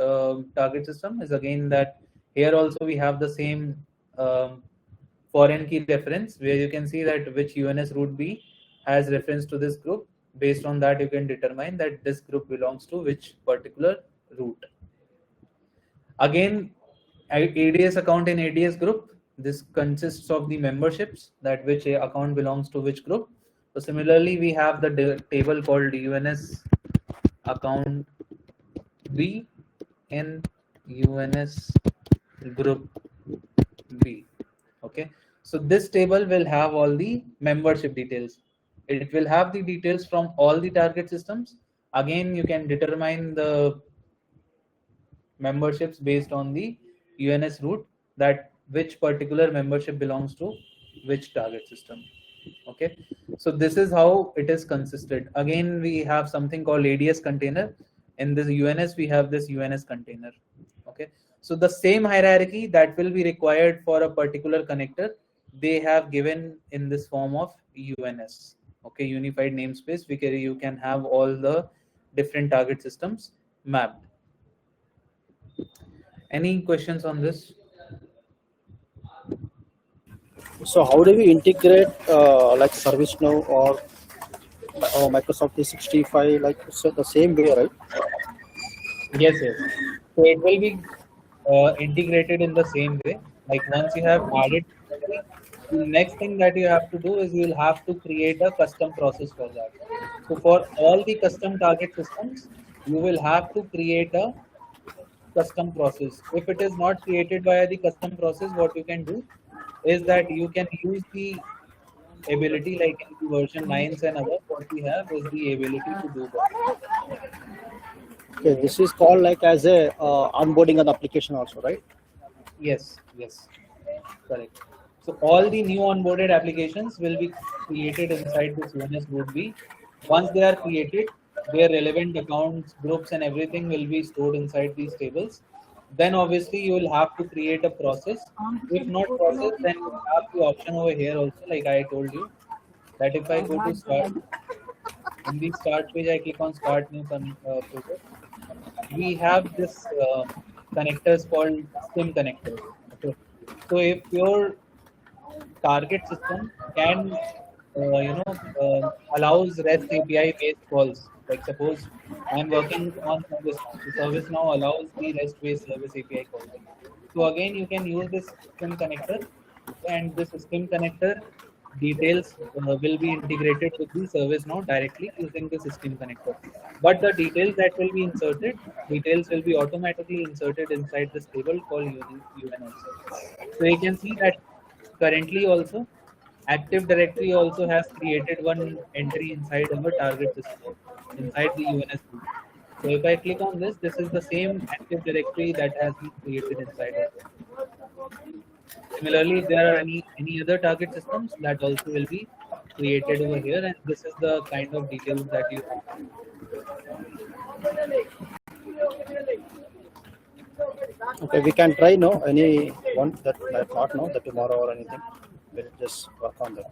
target system? Is again that here also we have the same foreign key reference where you can see that which UNS root B has reference to this group. Based on that, you can determine that this group belongs to which particular root. Again, ADS account in ADS group, this consists of the memberships that which account belongs to which group. So similarly, we have the table called UNS account B in UNS group B. Okay, so this table will have all the membership details. It will have the details from all the target systems. Again, you can determine the memberships based on the UNS root, that which particular membership belongs to which target system. Okay, so this is how it is consisted. Again, we have something called ADS container. In this UNS, we have this UNS container. Okay, so the same hierarchy that will be required for a particular connector, they have given in this form of UNS. Okay, unified namespace, because you can have all the different target systems mapped. Any questions on this? So how do we integrate like ServiceNow or Microsoft 365, like so the same way, right? Yes, yes. So it will be integrated in the same way. Like once you have added, the next thing that you have to do is you will have to create a custom process for that. So for all the custom target systems, you will have to create a custom process. If it is not created via the custom process, what you can do is that you can use the ability, like in the version 9s and above, what we have is the ability to do that. Okay, this is called like as a onboarding an application also, right? Yes, yes, correct. So all the new onboarded applications will be created inside this UNS root B. Once they are created, their relevant accounts, groups, and everything will be stored inside these tables. Then obviously you will have to create a process. If not process, then you have the option over here also, like I told you, that if I go to start, in the start page, I click on start new project. We have this connectors called SIM connectors. Okay. So if your target system can allows REST API based calls. Like suppose I'm working on service now. So service now allows the REST based service API calls. So again, you can use this system connector, and the system connector details will be integrated with the service now directly using the system connector. But the details that will be inserted, details will be automatically inserted inside this table called UNS. So you can see that currently also Active Directory also has created one entry inside our target system inside the UNS group. So if I click on this, this is the same Active Directory that has been created inside of it. Similarly, if there are any other target systems, that also will be created over here, and this is the kind of details that you have. Okay, we can try no any one that might not know that tomorrow or anything. We'll just work on that.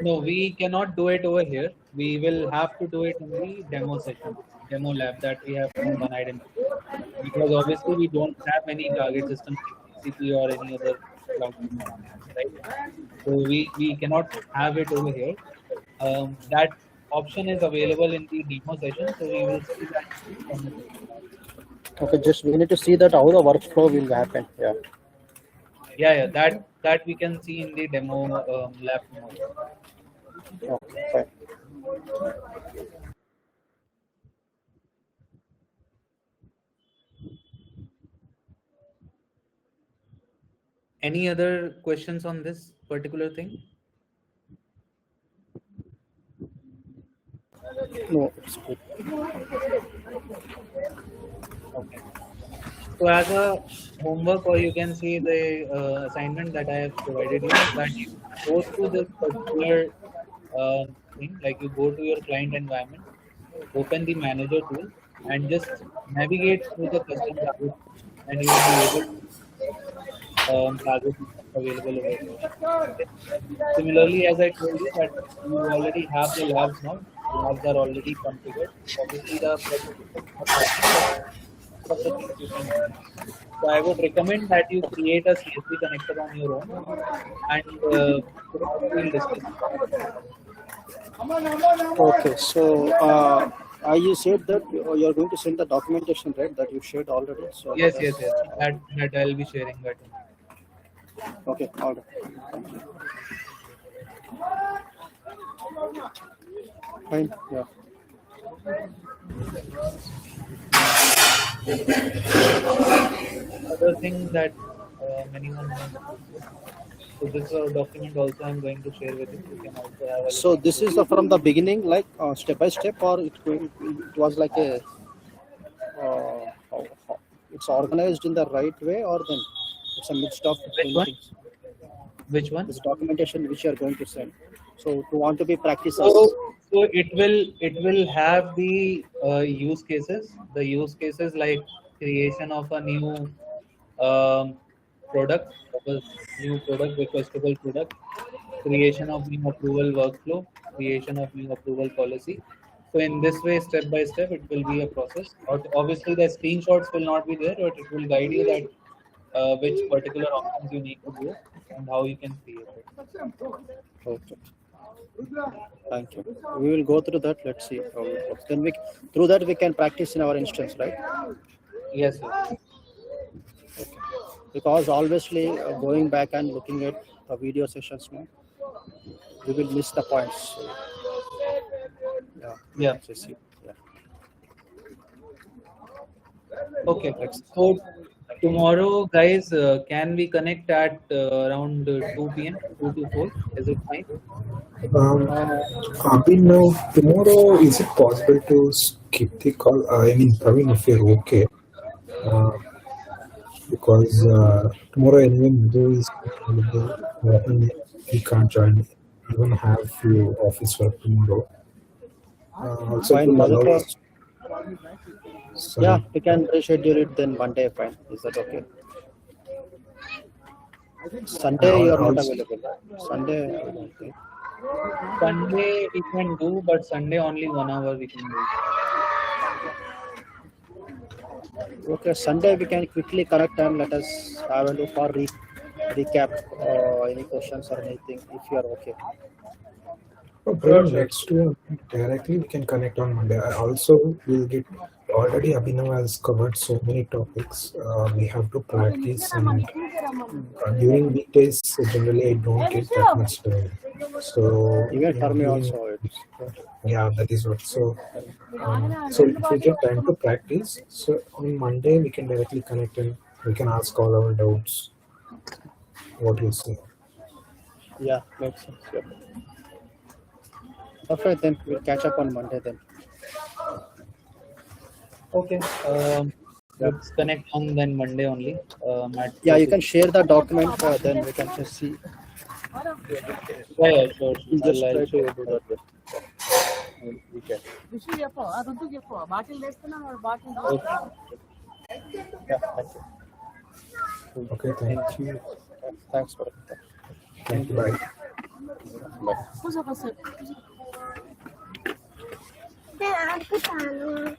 No, we cannot do it over here. We will have to do it in the demo session, demo lab that we have found unidentified. Because obviously we don't have any target system like GCP or any other cloud system, right? So we cannot have it over here. That option is available in the demo session, so we will see that in the demo session. Okay, just we need to see that how the workflow will happen. Yeah. Yeah, that we can see in the demo lab tomorrow. Okay, fine. Any other questions on this particular thing? No, it's good. Okay. So as a homework, or you can see the assignment that I have provided you, that you go through this particular thing, like you go to your client environment, open the manager tool, and just navigate through the custom target, and you will be able to target systems available over here. Okay. Similarly, as I told you that you already have the labs now, labs are already configured. Obviously, the project is not working, but most of the things you can do. So I would recommend that you create a CSV connector on your own, and tomorrow we'll discuss about it. Okay, so you said that you're going to send the documentation, right? That you shared already. So Yes, yes, yes. That I'll be sharing that. Okay, all right. Fine. Yeah. Other thing that anyone wants to discuss. So this document also I'm going to share with you. You can also have a look. So this is from the beginning, like step by step, or it was like a it's organized in the right way, or then it's a mixed of Which many one? things. Which one? This documentation which you are going to send. So to want to be practiced. So it will have the use cases. The use cases like creation of a new product, of a new product, requestable product, creation of new approval workflow, creation of new approval policy. So in this way, step by step, it will be a process. Obviously, the screenshots will not be there, but it will guide you that which particular options you need to do and how you can create it. Okay. Thank you. We will go through that. Let's see how it works. Then through that we can practice in our instance, right? Yes, sir. Okay. Because obviously going back and looking at the video sessions now, we will miss the points. So, Yeah. let's see. Yeah. Okay. So tomorrow, guys, can we connect at around 2 p.m., 2 to 4? Is it fine? Now tomorrow, is it possible to skip the call? I mean, Praveen, if you're okay, because tomorrow anyway, Madhu is not available, and he can't join. We don't have few office work tomorrow. Also, Fine, it will allow Madhukar. us. Sorry. Yeah, we can reschedule it then Monday. Fine. Is that okay? Sunday you are not Also- available. Right? Sunday, I don't think. Sunday we can do, but Sunday only 1 hour we can do. Okay, Sunday we can quickly connect and let us have a look or recap any questions or anything if you are okay. Praveen, let's do directly. We can connect on Monday. Also, we'll get already. Abhinav has covered so many topics. We have to practice, and during weekdays, generally I don't get that much time. So Even for me during- also. yeah, that is what. So if we get time to practice, so on Monday we can directly connect and we can ask all our doubts. What you say? Yeah, makes sense. Yeah. Okay, then we'll catch up on Monday then. Okay. Let's connect on then Monday only. At Yeah, 4 you to can share the document, then we can just see. Yeah, sure. We'll just I'll try to share do that. that. We can. Okay. Yeah, thank you. Okay, thank you. Yeah, thanks for it. Thank you. Bye. Bye.